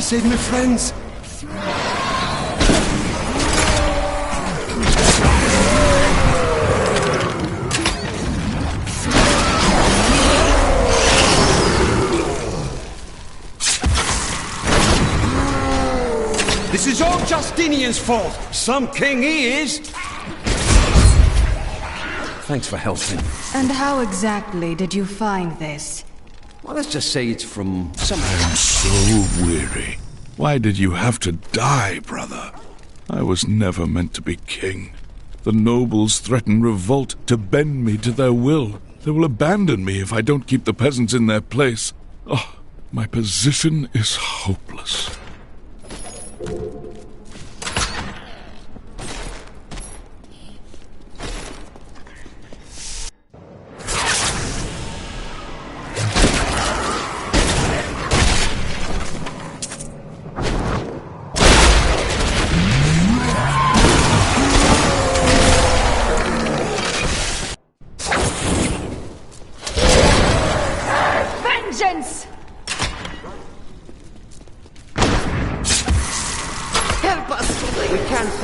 Save my friends! This is all Justinian's fault! Some king he is! Thanks for helping. And how exactly did you find this? Well, let's just say it's from some... I am so weary. Why did you have to die, brother? I was never meant to be king. The nobles threaten revolt to bend me to their will. They will abandon me if I don't keep the peasants in their place. Oh, my position is hopeless.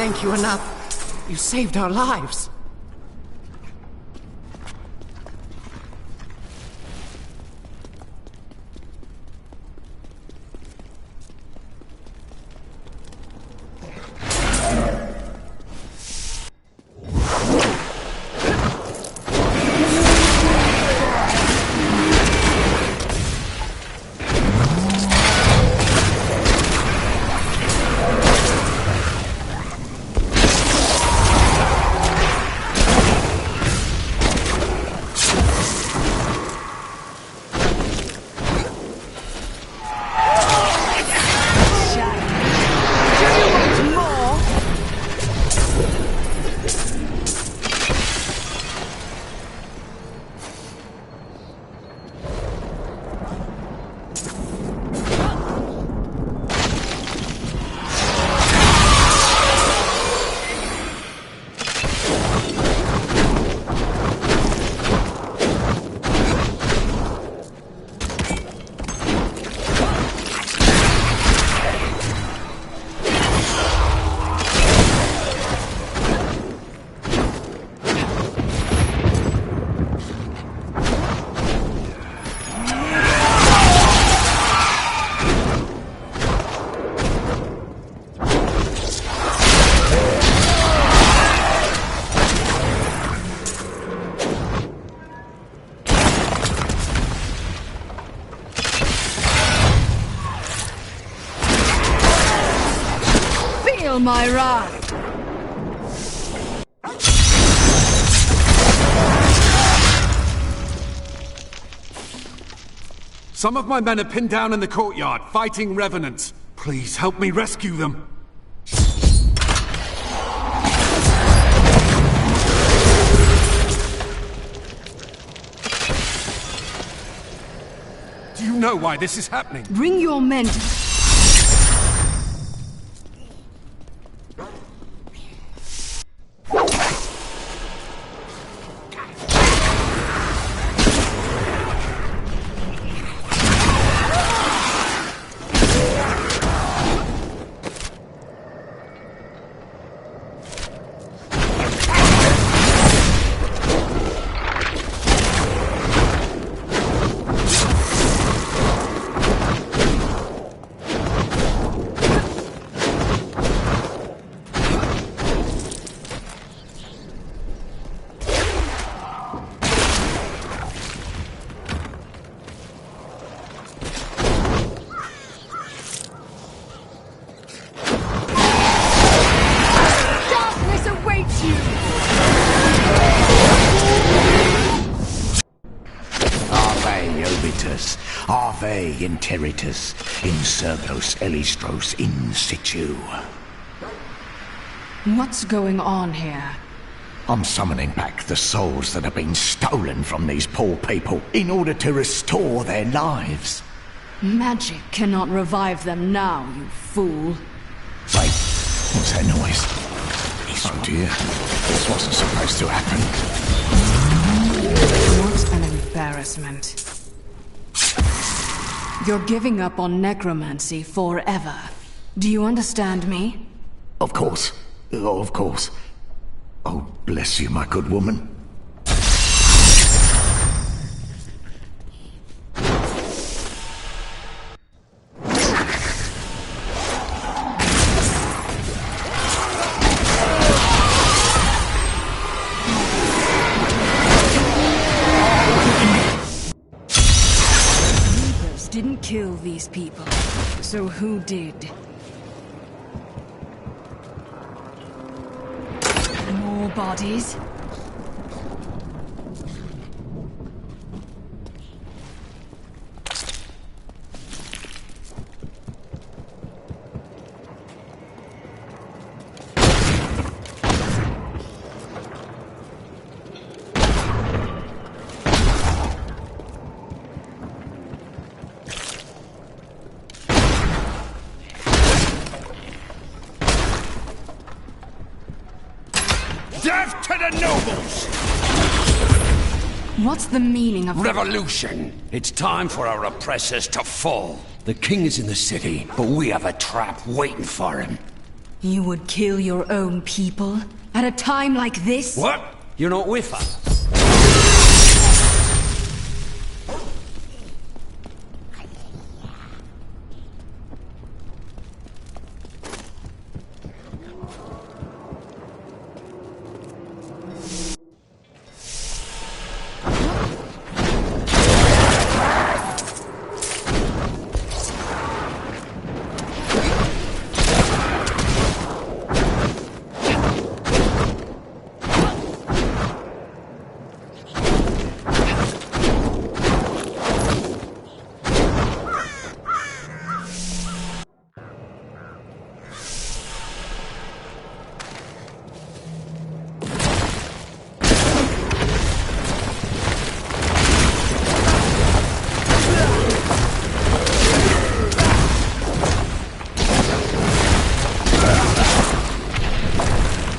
thank you enough. You saved our lives. My wrath. Some of my men are pinned down in the courtyard, fighting revenants. Please help me rescue them. Do you know why this is happening? Bring your men to... Ave Interitus, Insurgos Elistros in situ. What's going on here? I'm summoning back the souls that have been stolen from these poor people in order to restore their lives. Magic cannot revive them now, you fool. Wait, what's that noise? Oh dear, this wasn't supposed to happen. What an embarrassment. You're giving up on necromancy forever. Do you understand me? Of course. Oh, of course. Oh, bless you, my good woman. Didn't kill these people. So who did? More bodies? Death to the nobles! What's the meaning of revolution? It's time for our oppressors to fall. The king is in the city, but we have a trap waiting for him. You would kill your own people? At a time like this? What? You're not with us?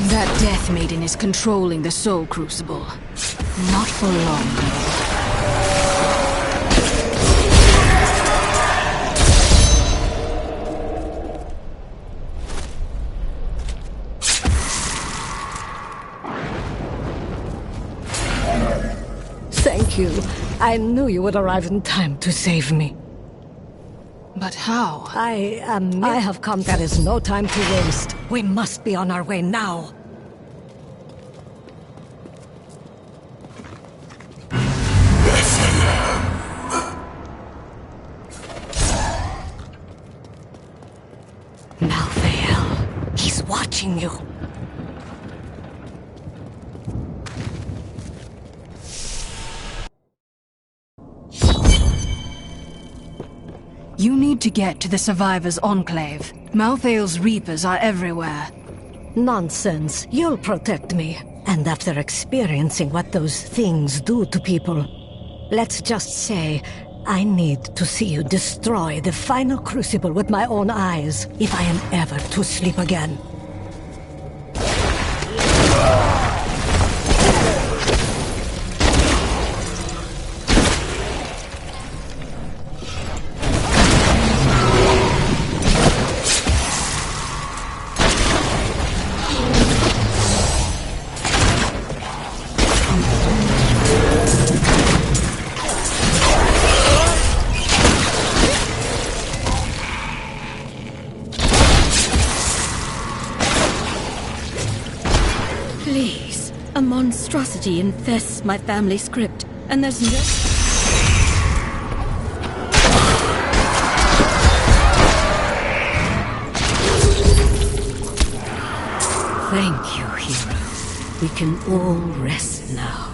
That Death Maiden is controlling the Soul Crucible. Not for long. Thank you. I knew you would arrive in time to save me. But how? I have come. There is no time to waste. We must be on our way now. Malthael, he's watching you. You need to get to the Survivors' Enclave. Malthael's Reapers are everywhere. Nonsense. You'll protect me. And after experiencing what those things do to people, let's just say I need to see you destroy the final crucible with my own eyes if I am ever to sleep again. Please. A monstrosity infests my family script, and there's no... Thank you, hero. We can all rest now.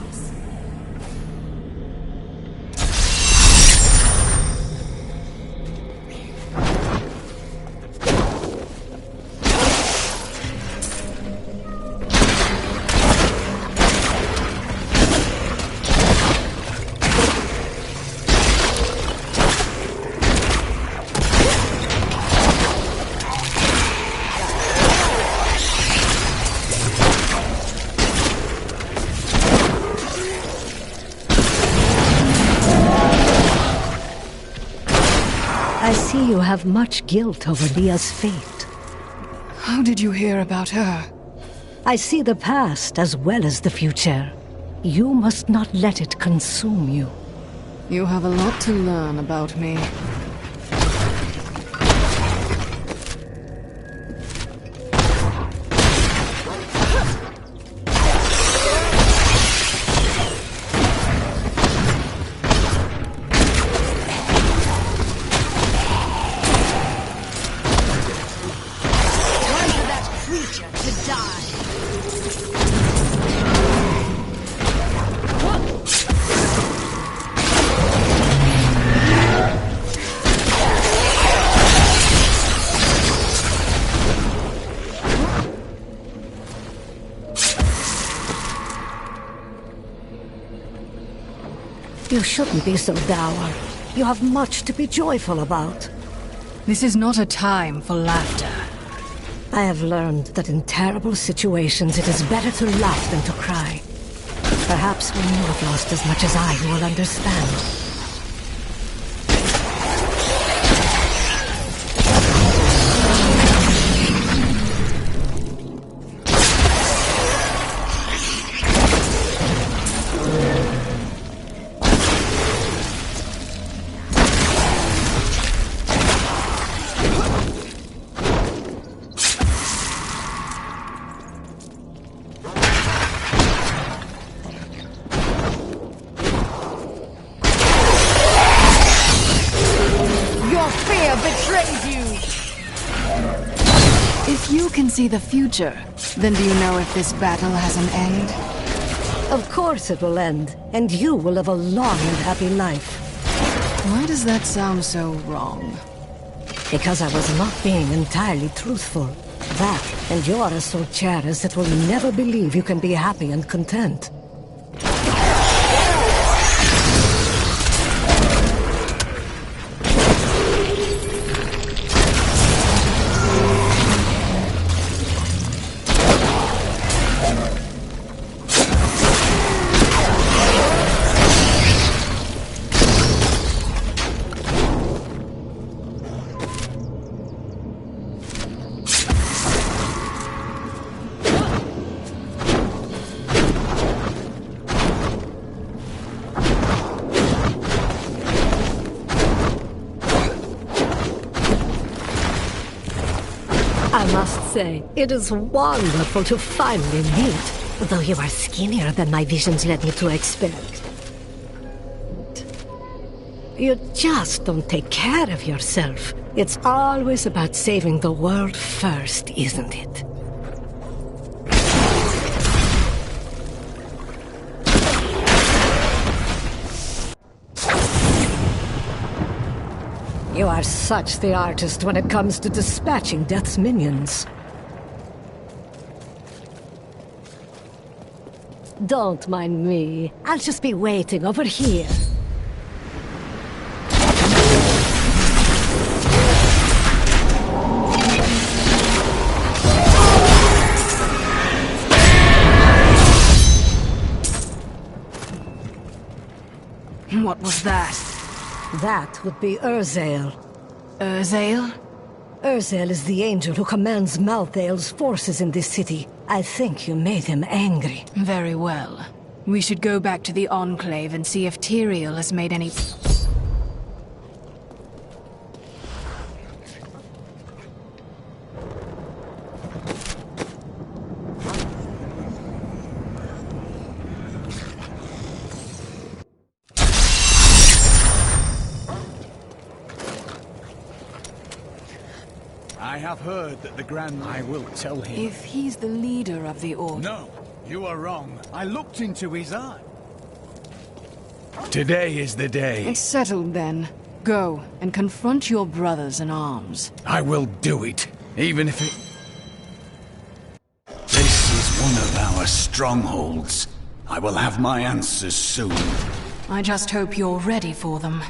I see you have much guilt over Leah's fate. How did you hear about her? I see the past as well as the future. You must not let it consume you. You have a lot to learn about me. You shouldn't be so dour. You have much to be joyful about. This is not a time for laughter. I have learned that in terrible situations it is better to laugh than to cry. Perhaps when you have lost as much as I, you will understand. see the future, then do you know if this battle has an end? Of course it will end, and you will live a long and happy life. Why does that sound so wrong? Because I was not being entirely truthful. That, and you're a Solcharis that will never believe you can be happy and content. I must say, it is wonderful to finally meet, though you are skinnier than my visions led me to expect. You just don't take care of yourself. It's always about saving the world first, isn't it? You are such the artist when it comes to dispatching Death's minions. Don't mind me. I'll just be waiting over here. What was that? That would be Urzael. Urzael? Urzael is the angel who commands Malthael's forces in this city. I think you made him angry. Very well. We should go back to the Enclave and see if Tyrael has made any... I have heard that the Grand... I will tell him. If he's the leader of the Order... No, you are wrong. I looked into his eye. Today is the day. It's settled then. Go and confront your brothers in arms. I will do it, even if it... This is one of our strongholds. I will have my answers soon. I just hope you're ready for them.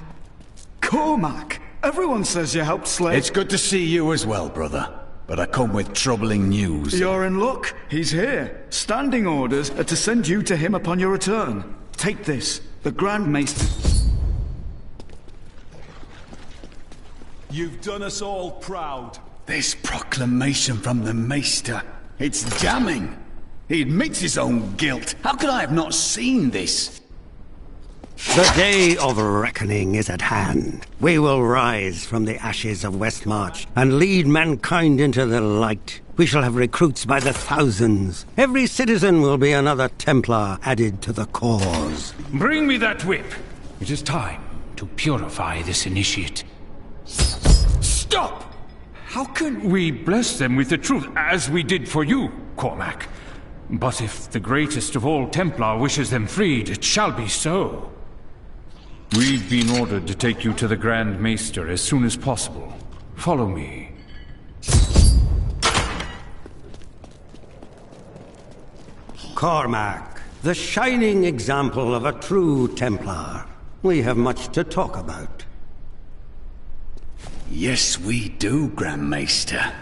Cormac! Everyone says you helped slay... It's good to see you as well, brother. But I come with troubling news. You're in luck. He's here. Standing orders are to send you to him upon your return. Take this. The Grand Maester... You've done us all proud. This proclamation from the Maester. It's damning. He admits his own guilt. How could I have not seen this? The day of reckoning is at hand. We will rise from the ashes of Westmarch and lead mankind into the light. We shall have recruits by the thousands. Every citizen will be another Templar added to the cause. Bring me that whip. It is time to purify this initiate. Stop! How can we bless them with the truth, as we did for you, Cormac? But if the greatest of all Templar wishes them freed, it shall be so. We've been ordered to take you to the Grand Maester as soon as possible. Follow me. Cormac, the shining example of a true Templar. We have much to talk about. Yes, we do, Grand Maester.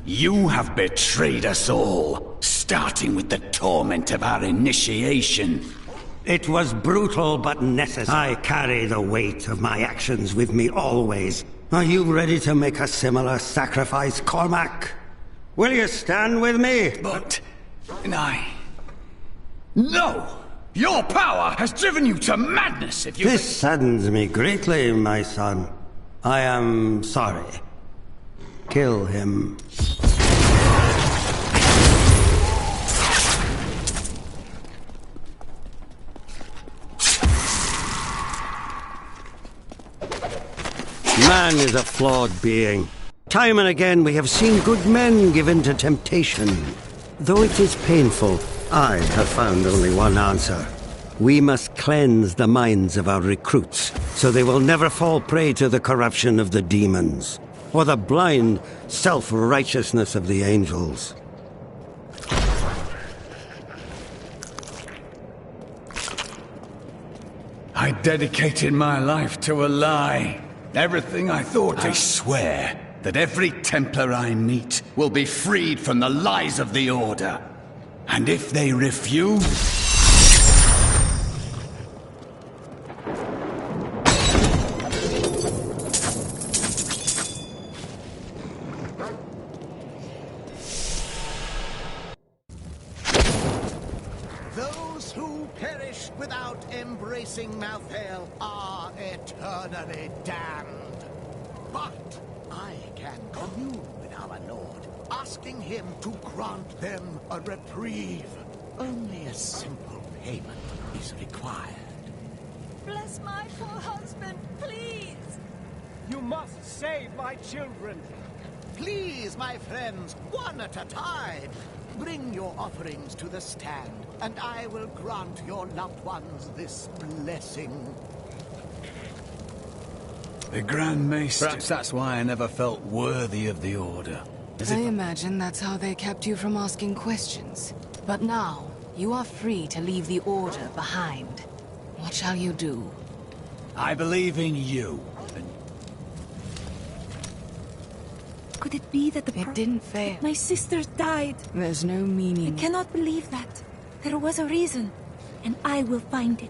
You have betrayed us all, starting with the torment of our initiation. It was brutal but necessary. I carry the weight of my actions with me always. Are you ready to make a similar sacrifice, Cormac? Will you stand with me? But... No! Your power has driven you to madness if you... This saddens me greatly, my son. I am sorry. Kill him. Man is a flawed being. Time and again we have seen good men given to temptation. Though it is painful, I have found only one answer. We must cleanse the minds of our recruits, so they will never fall prey to the corruption of the demons, or the blind self-righteousness of the angels. I dedicated my life to a lie. Everything I thought. I swear that every Templar I meet will be freed from the lies of the Order. And if they refuse... Those who perish without embracing Malthael are eternally damned. But I can commune with our Lord, asking him to grant them a reprieve. Only a simple payment is required. Bless my poor husband, please! You must save my children! Please, my friends, one at a time. Bring your offerings to the stand, and I will grant your loved ones this blessing. The Grand Maester... Perhaps that's why I never felt worthy of the Order. I imagine that's how they kept you from asking questions. But now, you are free to leave the Order behind. What shall you do? I believe in you. Could it be that It didn't fail. My sister died? There's no meaning. I cannot believe that. There was a reason, and I will find it.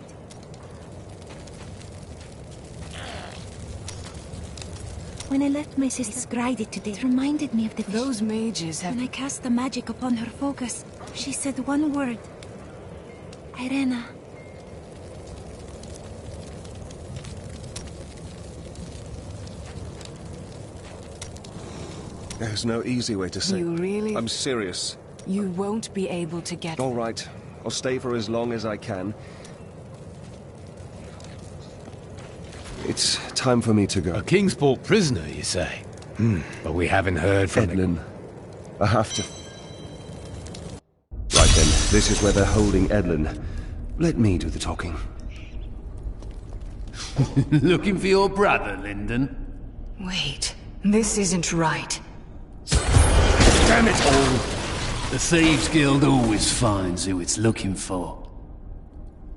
When I left my sister's gride today, it reminded me of the fish. Those mages have... When I cast the magic upon her focus, she said one word. Irena. There's no easy way to say. You really... I'm serious. You won't be able to get... All right. I'll stay for as long as I can. It's time for me to go. A Kingsport prisoner, you say? But we haven't heard from Edlin. I have to... Right then, this is where they're holding Edlin. Let me do the talking. Looking for your brother, Lyndon? Wait. This isn't right. Damn it all! The Thieves Guild always finds who it's looking for.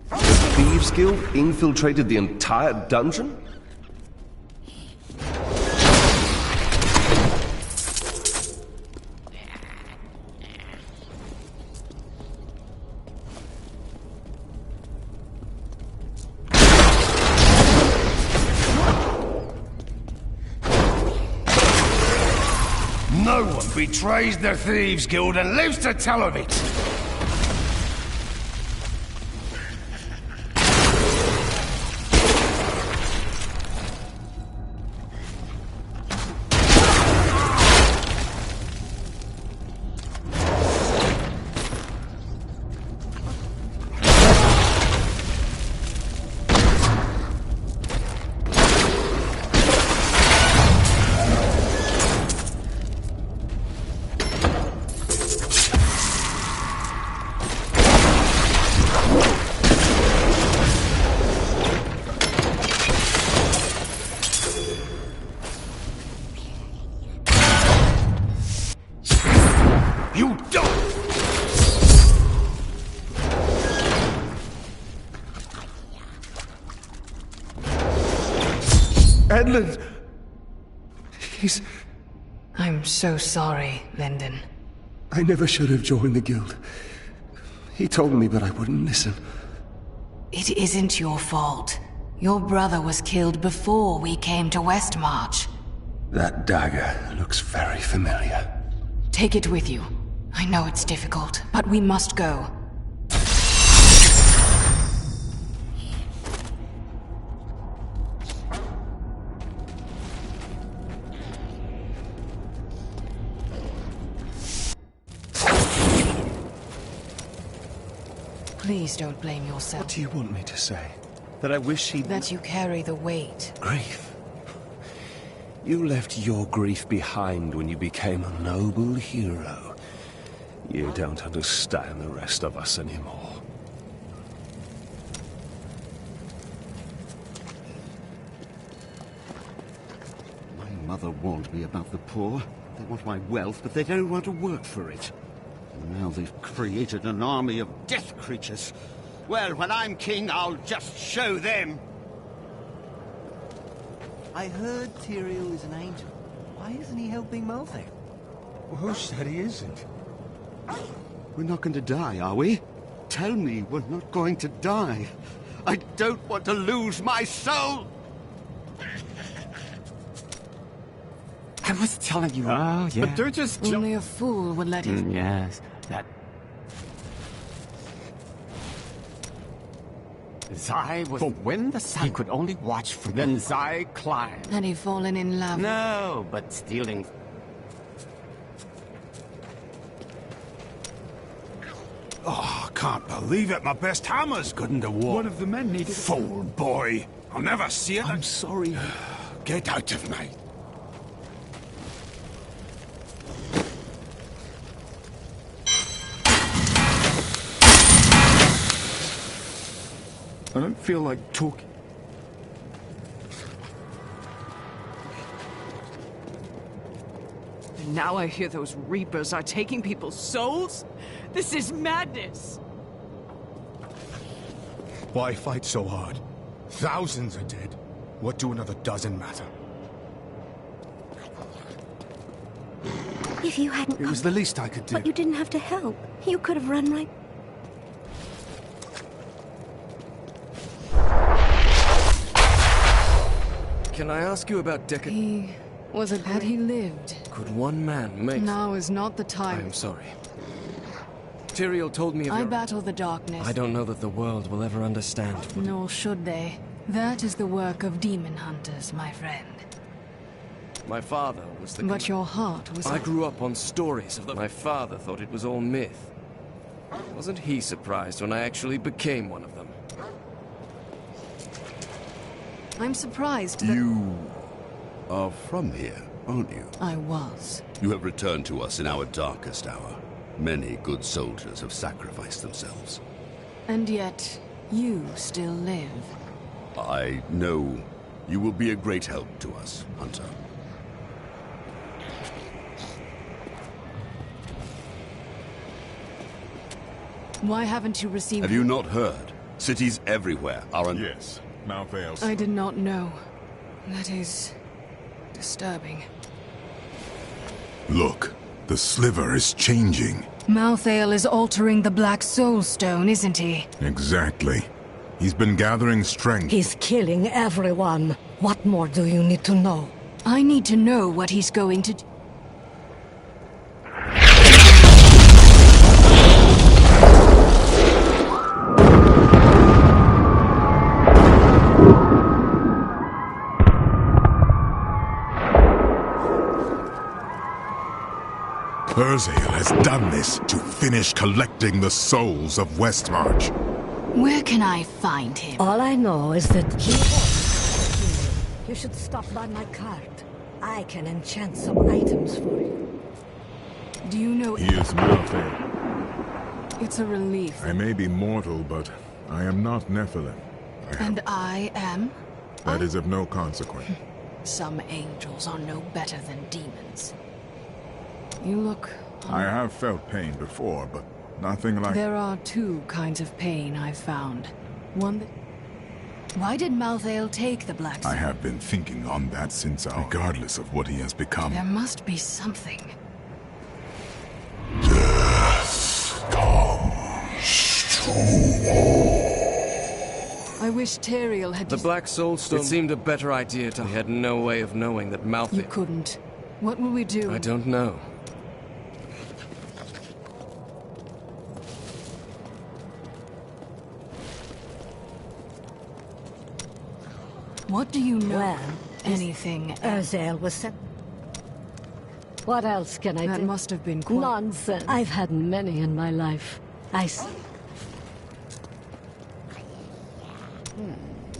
The Thieves Guild infiltrated the entire dungeon? No one betrays the Thieves Guild and lives to tell of it! You don't! Edlin! He's... I'm so sorry, Lyndon. I never should have joined the guild. He told me, but I wouldn't listen. It isn't your fault. Your brother was killed before we came to Westmarch. That dagger looks very familiar. Take it with you. I know it's difficult, but we must go. Please don't blame yourself. What do you want me to say? That I wish he... That you carry the weight. Grief. You left your grief behind when you became a noble hero. You don't understand the rest of us anymore. My mother warned me about the poor. They want my wealth, but they don't want to work for it. And now they've created an army of death creatures. Well, when I'm king, I'll just show them. I heard Tyrael is an angel. Why isn't he helping Malthael? Well, who said he isn't? We're not going to die, are we? Tell me we're not going to die. I don't want to lose my soul! I was telling you. Oh, yeah. But they're just... Only a fool would let it... yes, that... Zai was... But when the sun could only watch from... Then Zai climbed. Had he fallen in love? No, but stealing... Oh, I can't believe it. My best hammer's good in the war. One of the men needed... Fool boy. I'll never see it. I'm sorry. Get out of me. I don't feel like talking. And now I hear those Reapers are taking people's souls? This is madness! Why fight so hard? Thousands are dead. What do another dozen matter? If you hadn't... It was the least I could do. But you didn't have to help. You could have run right... Can I ask you about He was a... Had he lived? Could one man make... Now is not the time. I am sorry. Tyrael told me of I your... battle the darkness. I don't know that the world will ever understand. Nor should they. That is the work of demon hunters, my friend. My father was the... But your heart was... I grew up on stories of them. My father thought it was all myth. Wasn't he surprised when I actually became one of them? I'm surprised that... You are from here, aren't you? I was. You have returned to us in our darkest hour. Many good soldiers have sacrificed themselves. And yet, you still live. I know you will be a great help to us, Hunter. Why haven't you received... Have you not heard? Cities everywhere are under... Yes, Malthael's... I did not know. That is... disturbing. Look, the sliver is changing. Malthael is altering the Black Soul Stone, isn't he? Exactly. He's been gathering strength. He's killing everyone. What more do you need to know? I need to know what he's going to do. Urzael has done this to finish collecting the souls of Westmarch. Where can I find him? All I know is that he wants to kill you. You should stop by my cart. I can enchant some items for you. Do you know... He is Malthael. It's a relief. I may be mortal, but I am not Nephilim. And I am? That is of no consequence. Some angels are no better than demons. You look... I have felt pain before, but nothing like... There are two kinds of pain I've found. One that... Why did Malthael take the Black Soul? I have been thinking on that since regardless of what he has become. There must be something. Death comes to all. I wish Tyrael had... The Black Soul Stone... It seemed a better idea to... We had no way of knowing that Malthael... You couldn't. What will we do? I don't know. What do you know? Well, anything. Urzael was sent. What else can I do? That must have been quite... Nonsense. I've had many in my life.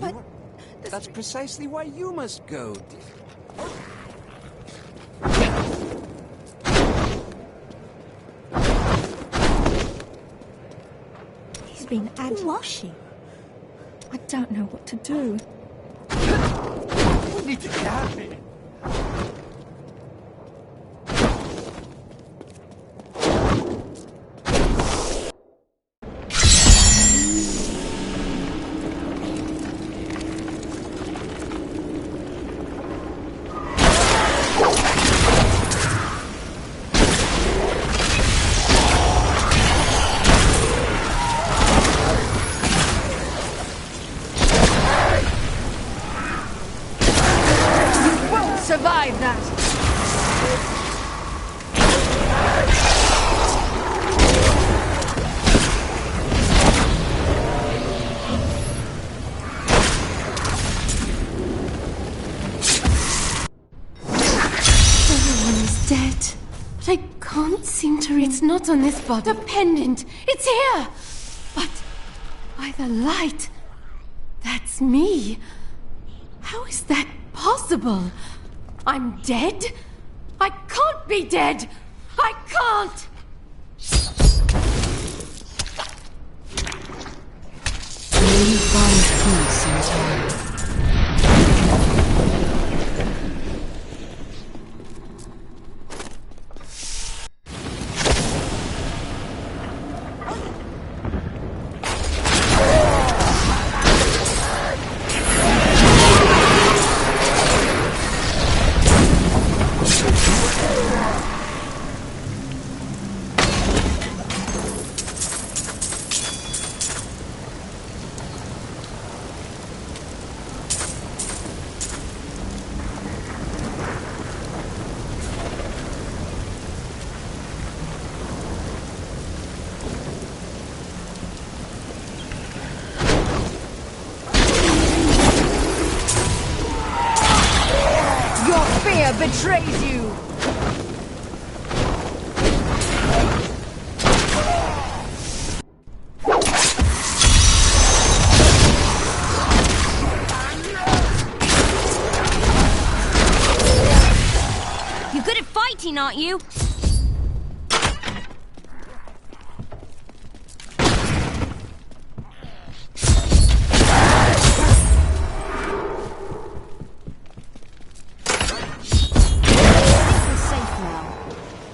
But that's precisely why you must go. been Who was she? I don't know what to do. We need to get out of here. Survive that! Everyone is dead. But I can't seem to read. It's not on this body. The pendant! It's here! But by the light, that's me. How is that possible? I'm dead? I can't be dead! I can't! May you find peace in time. Fear betrays you! You're good at fighting, aren't you?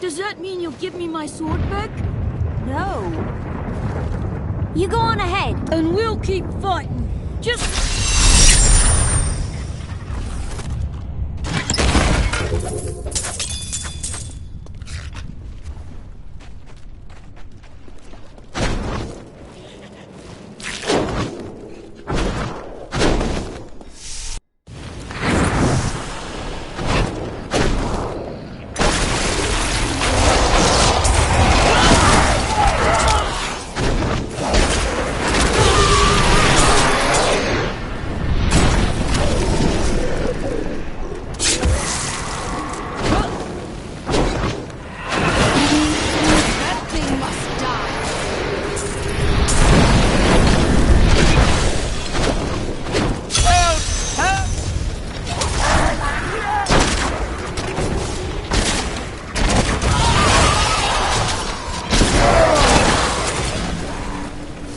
Does that mean you'll give me my sword back? No. You go on ahead. And we'll keep fighting. Just...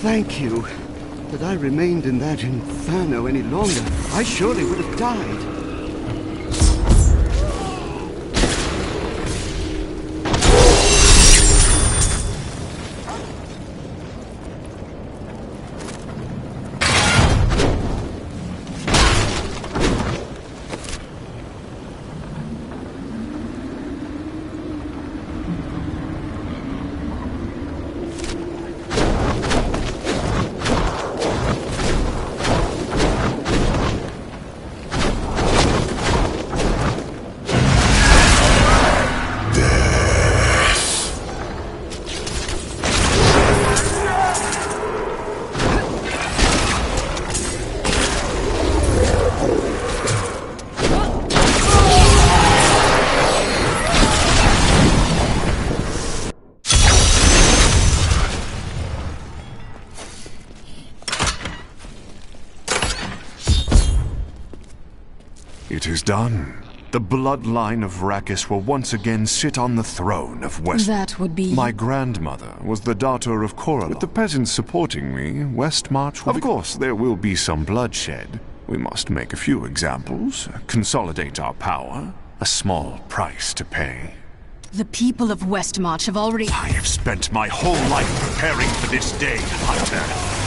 Thank you. Had I remained in that inferno any longer, I surely would have died. It is done. the bloodline of Rakis will once again sit on the throne of West... That would be... My grandmother was the daughter of Coralon. With the peasants supporting me, Westmarch will... Of course, there will be some bloodshed. We must make a few examples, consolidate our power. A small price to pay. The people of Westmarch have already... I have spent my whole life preparing for this day, Hunter.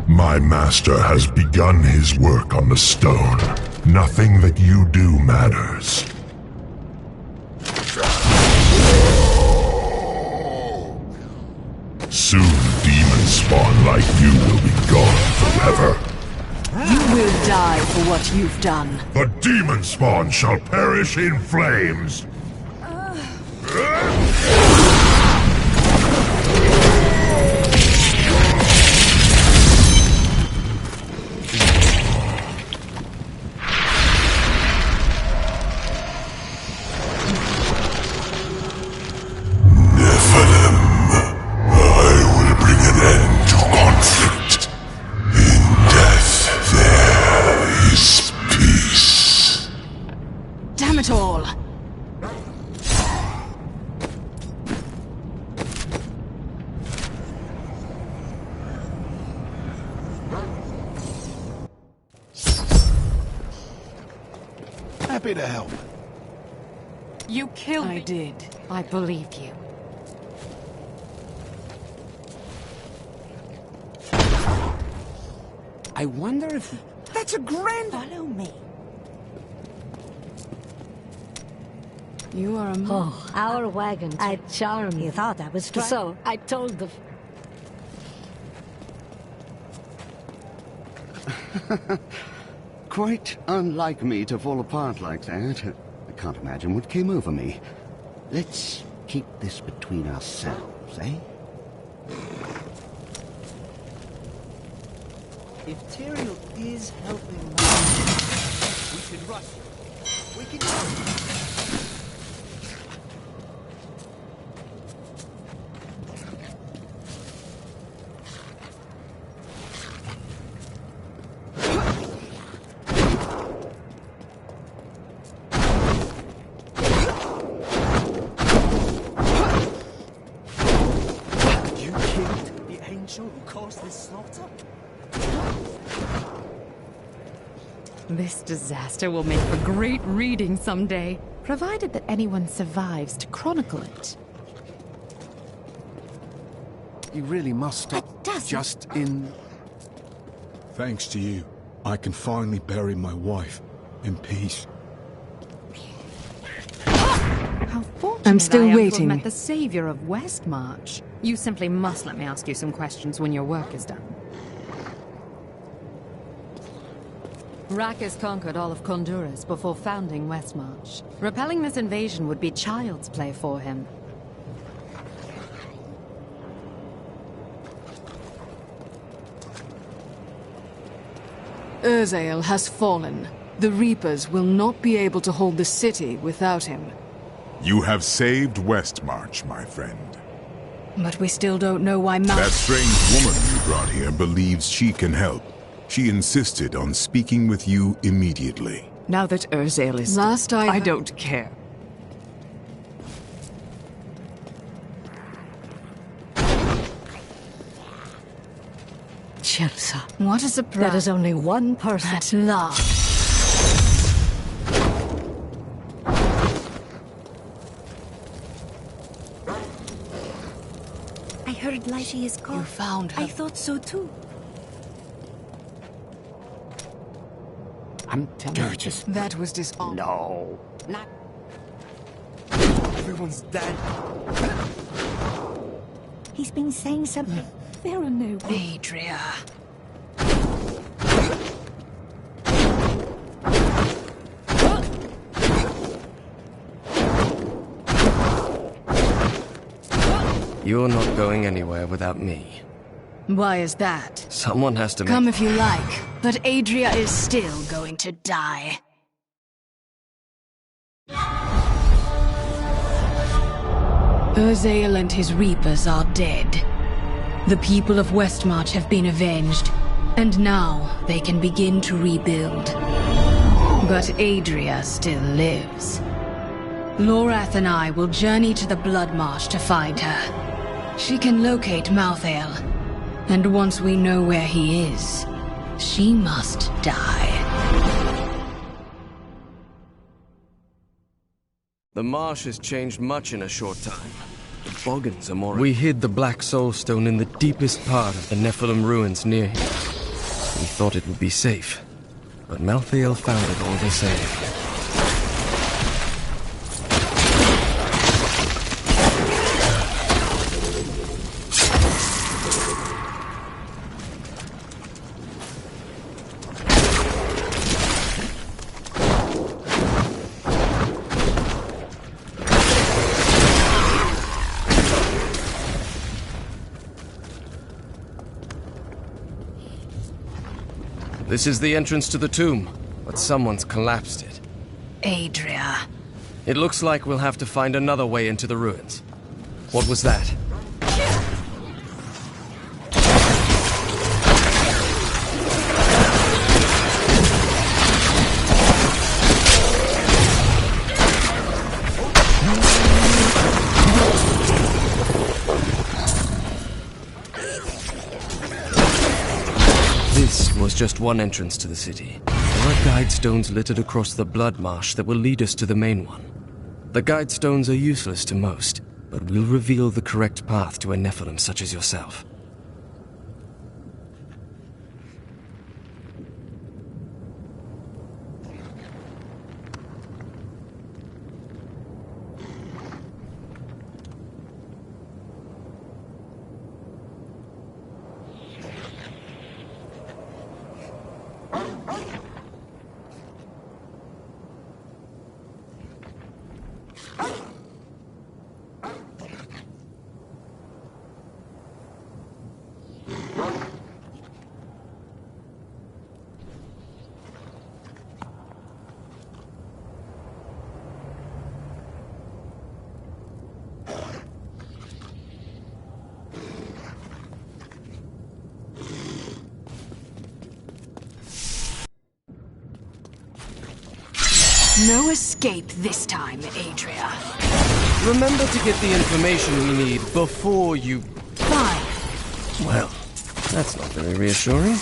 My master has begun his work on the stone. Nothing that you do matters. Soon, demon spawn like you will be gone forever. You will die for what you've done. The demon spawn shall perish in flames. Damn it all! Happy to help. You killed me. I did. I believe you. I wonder if... That's a grand... Follow me. You are a... Oh, our wagons. I charmed. You thought I was trying. So, I told the... Quite unlike me to fall apart like that. I can't imagine what came over me. Let's keep this between ourselves, eh? If Tyrael is helping, we should rush. We can. You killed the angel who caused this slaughter? This disaster will make for great reading someday, provided that anyone survives to chronicle it. You really must stop just in... Thanks to you, I can finally bury my wife in peace. How fortunate I'm still I am to waiting. have met the savior of Westmarch. You simply must let me ask you some questions when your work is done. Rakis conquered all of Honduras before founding Westmarch. Repelling this invasion would be child's play for him. Urzael has fallen. The Reapers will not be able to hold the city without him. You have saved Westmarch, my friend. But we still don't know why That strange woman you brought here believes she can help. She insisted on speaking with you immediately. Now that Urzael is dead, I don't care. Chelsea. What a surprise. There is only one person. At last. would lie to his cause. You found her. I thought so too. I'm telling you. Just... That was dishonest. No. Not... Everyone's dead. He's been saying something very noble. Adria. You're not going anywhere without me. Why is that? Someone has to Come if you like, but Adria is still going to die. Urzael and his Reapers are dead. The people of Westmarch have been avenged, and now they can begin to rebuild. But Adria still lives. Lorath and I will journey to the Bloodmarsh to find her. She can locate Malthael, and once we know where he is, she must die. The marsh has changed much in a short time. The boggins are more... We hid the Black Soulstone in the deepest part of the Nephilim ruins near here. We thought it would be safe, but Malthael found it all the same. This is the entrance to the tomb, but someone's collapsed it. Adria. It looks like we'll have to find another way into the ruins. What was that? This was just one entrance to the city. There are guide stones littered across the blood marsh that will lead us to the main one. The guide stones are useless to most, but will reveal the correct path to a Nephilim such as yourself. No escape this time, Adria. Remember to get the information we need before you... Fine. Well, that's not very reassuring.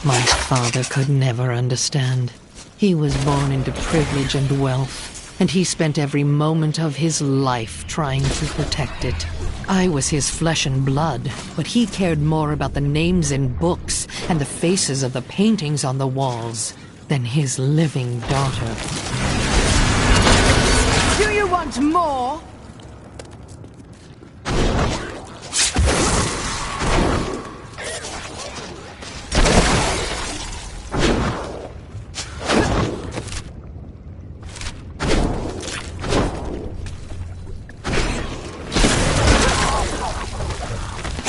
My father could never understand. He was born into privilege and wealth, and he spent every moment of his life trying to protect it. I was his flesh and blood, but he cared more about the names in books and the faces of the paintings on the walls than his living daughter. Do you want more?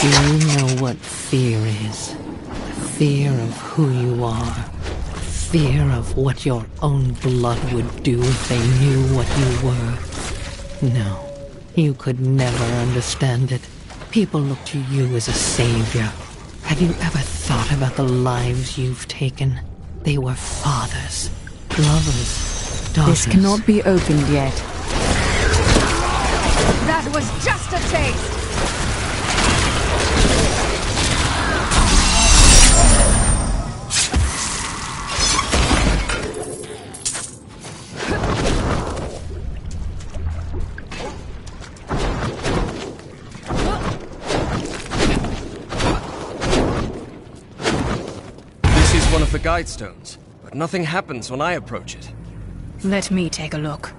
Do you know what fear is? Fear of who you are. Fear of what your own blood would do if they knew what you were. No, You could never understand it. People look to you as a savior. Have you ever thought about the lives you've taken? They were fathers, lovers, daughters. This cannot be opened yet. That was just a taste! One of the guide stones, but nothing happens when I approach it. Let me take a look.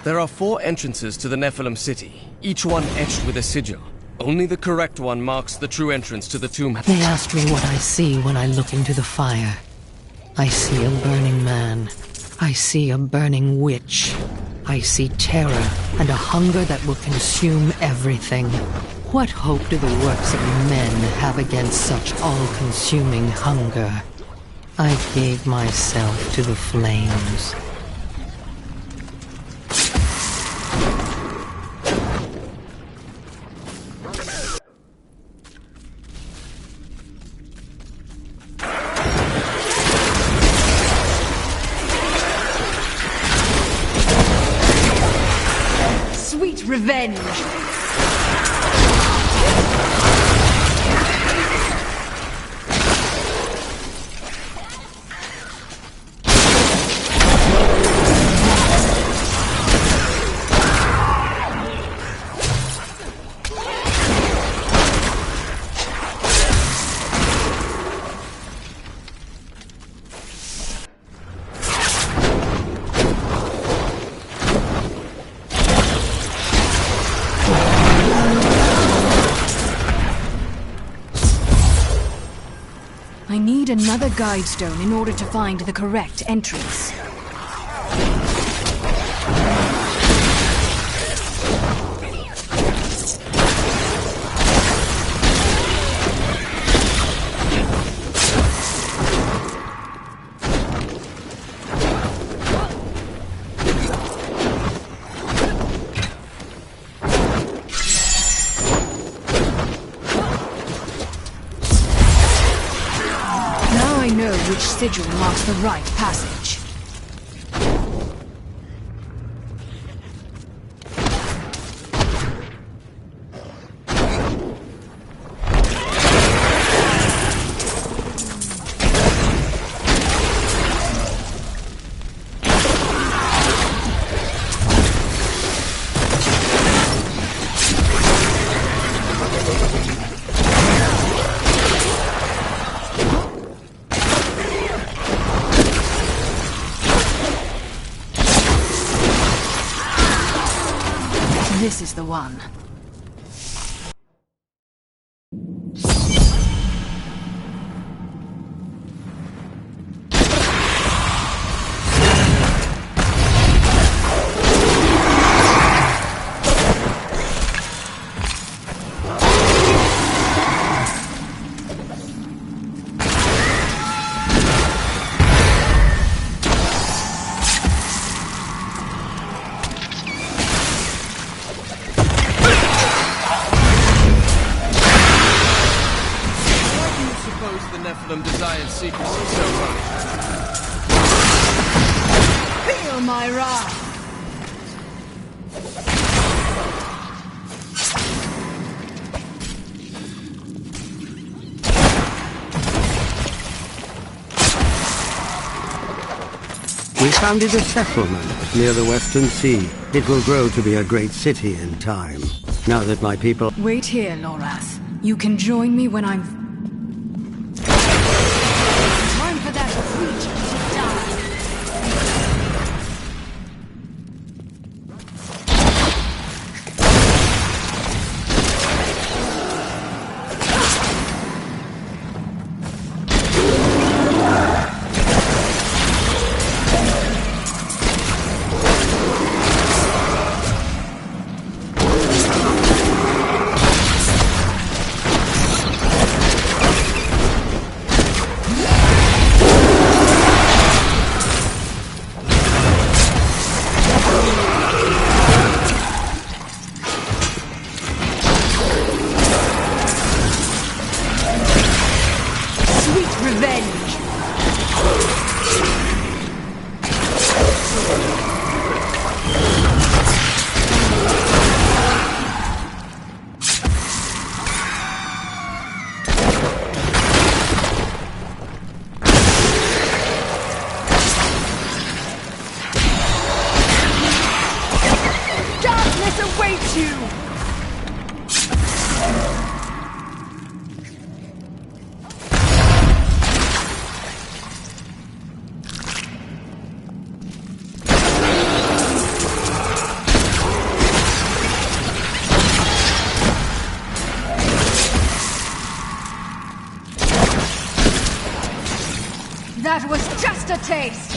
There are 4 entrances to the Nephilim city, each one etched with a sigil. Only the correct one marks the true entrance to the tomb. They asked me what I see when I look into the fire. I see a burning man. I see a burning witch. I see terror and a hunger that will consume everything. What hope do the works of men have against such all-consuming hunger? I gave myself to the flames. Sweet revenge! I need another guide stone in order to find the correct entrance. I know which sigil marks the right passage. This is the one. Desired secrecy so much. Feel my wrath! We founded a settlement near the Western Sea. It will grow to be a great city in time. Now that my people... Wait here, Lorath. You can join me when I'm... Time for that creature to die! await you! That was just a taste!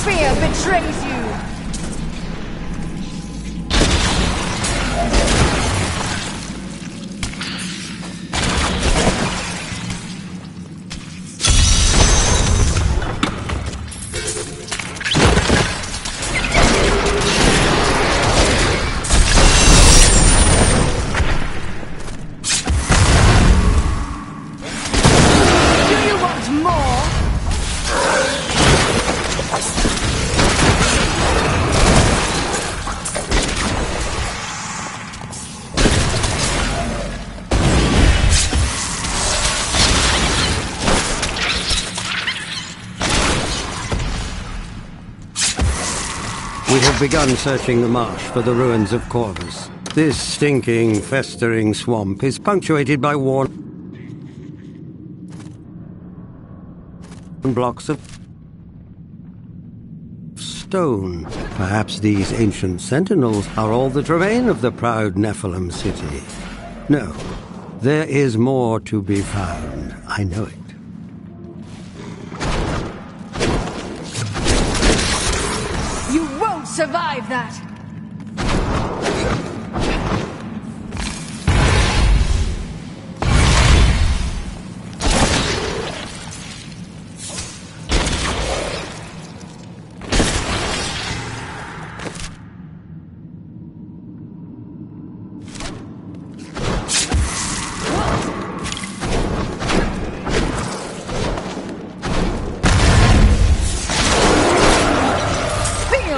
Fear betrays you! Do you want more? We have begun searching the marsh for the ruins of Corvus. This stinking, festering swamp is punctuated by worn blocks of stone. Perhaps these ancient sentinels are all that remain of the proud Nephilim city. No, there is more to be found. I know it. You won't survive that!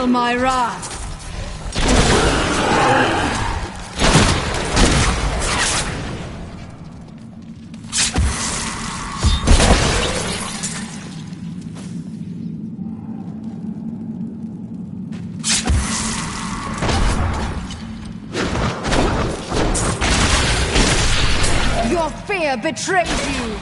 My wrath. Your fear betrays you.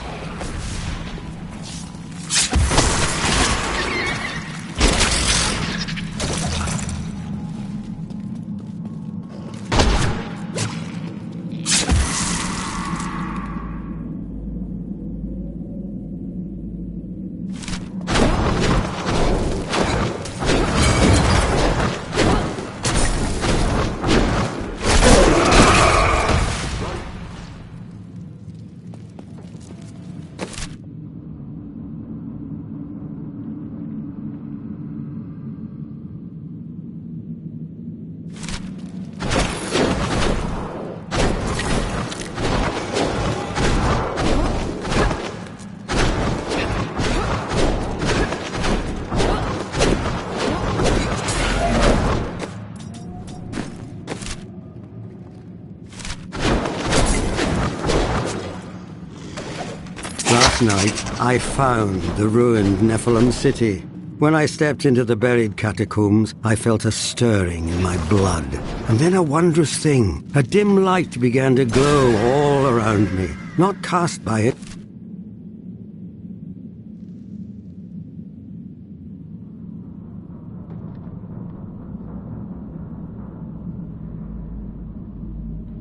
Last night, I found the ruined Nephilim city. When I stepped into the buried catacombs, I felt a stirring in my blood. And then a wondrous thing. A dim light began to glow all around me, not cast by it,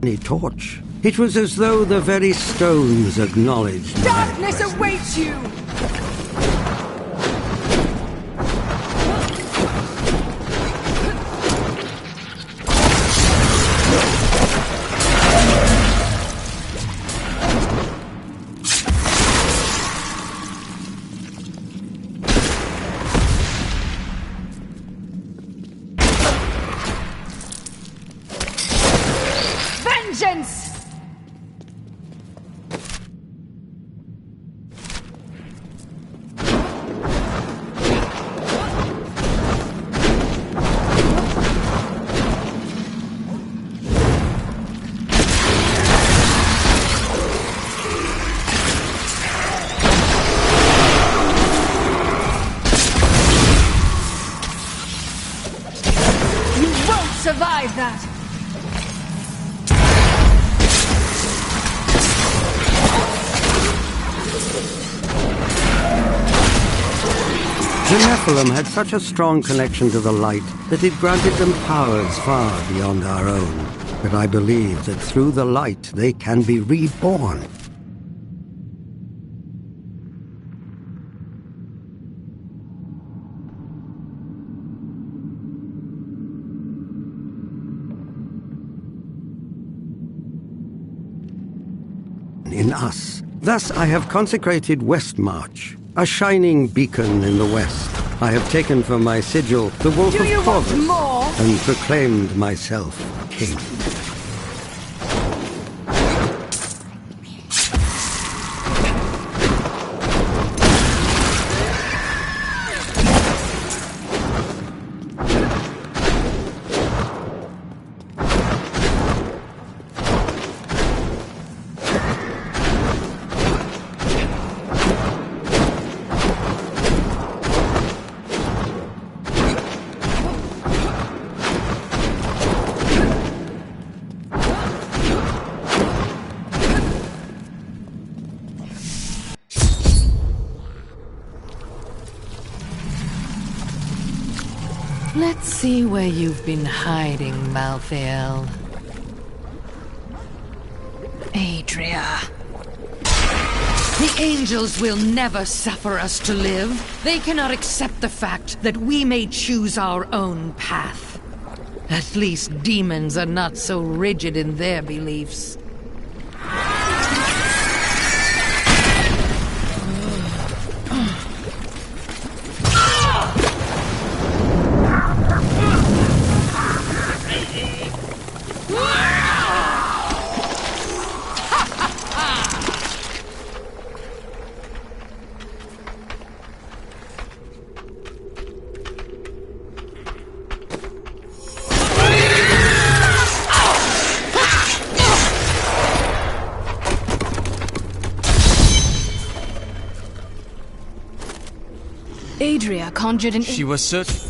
torch. It was as though the very stones acknowledged Darkness awaits you! Vengeance! Survive that! The Nephilim had such a strong connection to the light that it granted them powers far beyond our own. But I believe that through the light they can be reborn. In us. Thus I have consecrated Westmarch, a shining beacon in the west. I have taken for my sigil the Wolf of Corvus and proclaimed myself king. Let's see where you've been hiding, Malthael. Adria. The angels will never suffer us to live. They cannot accept the fact that we may choose our own path. At least demons are not so rigid in their beliefs. Adria conjured an... She was certain.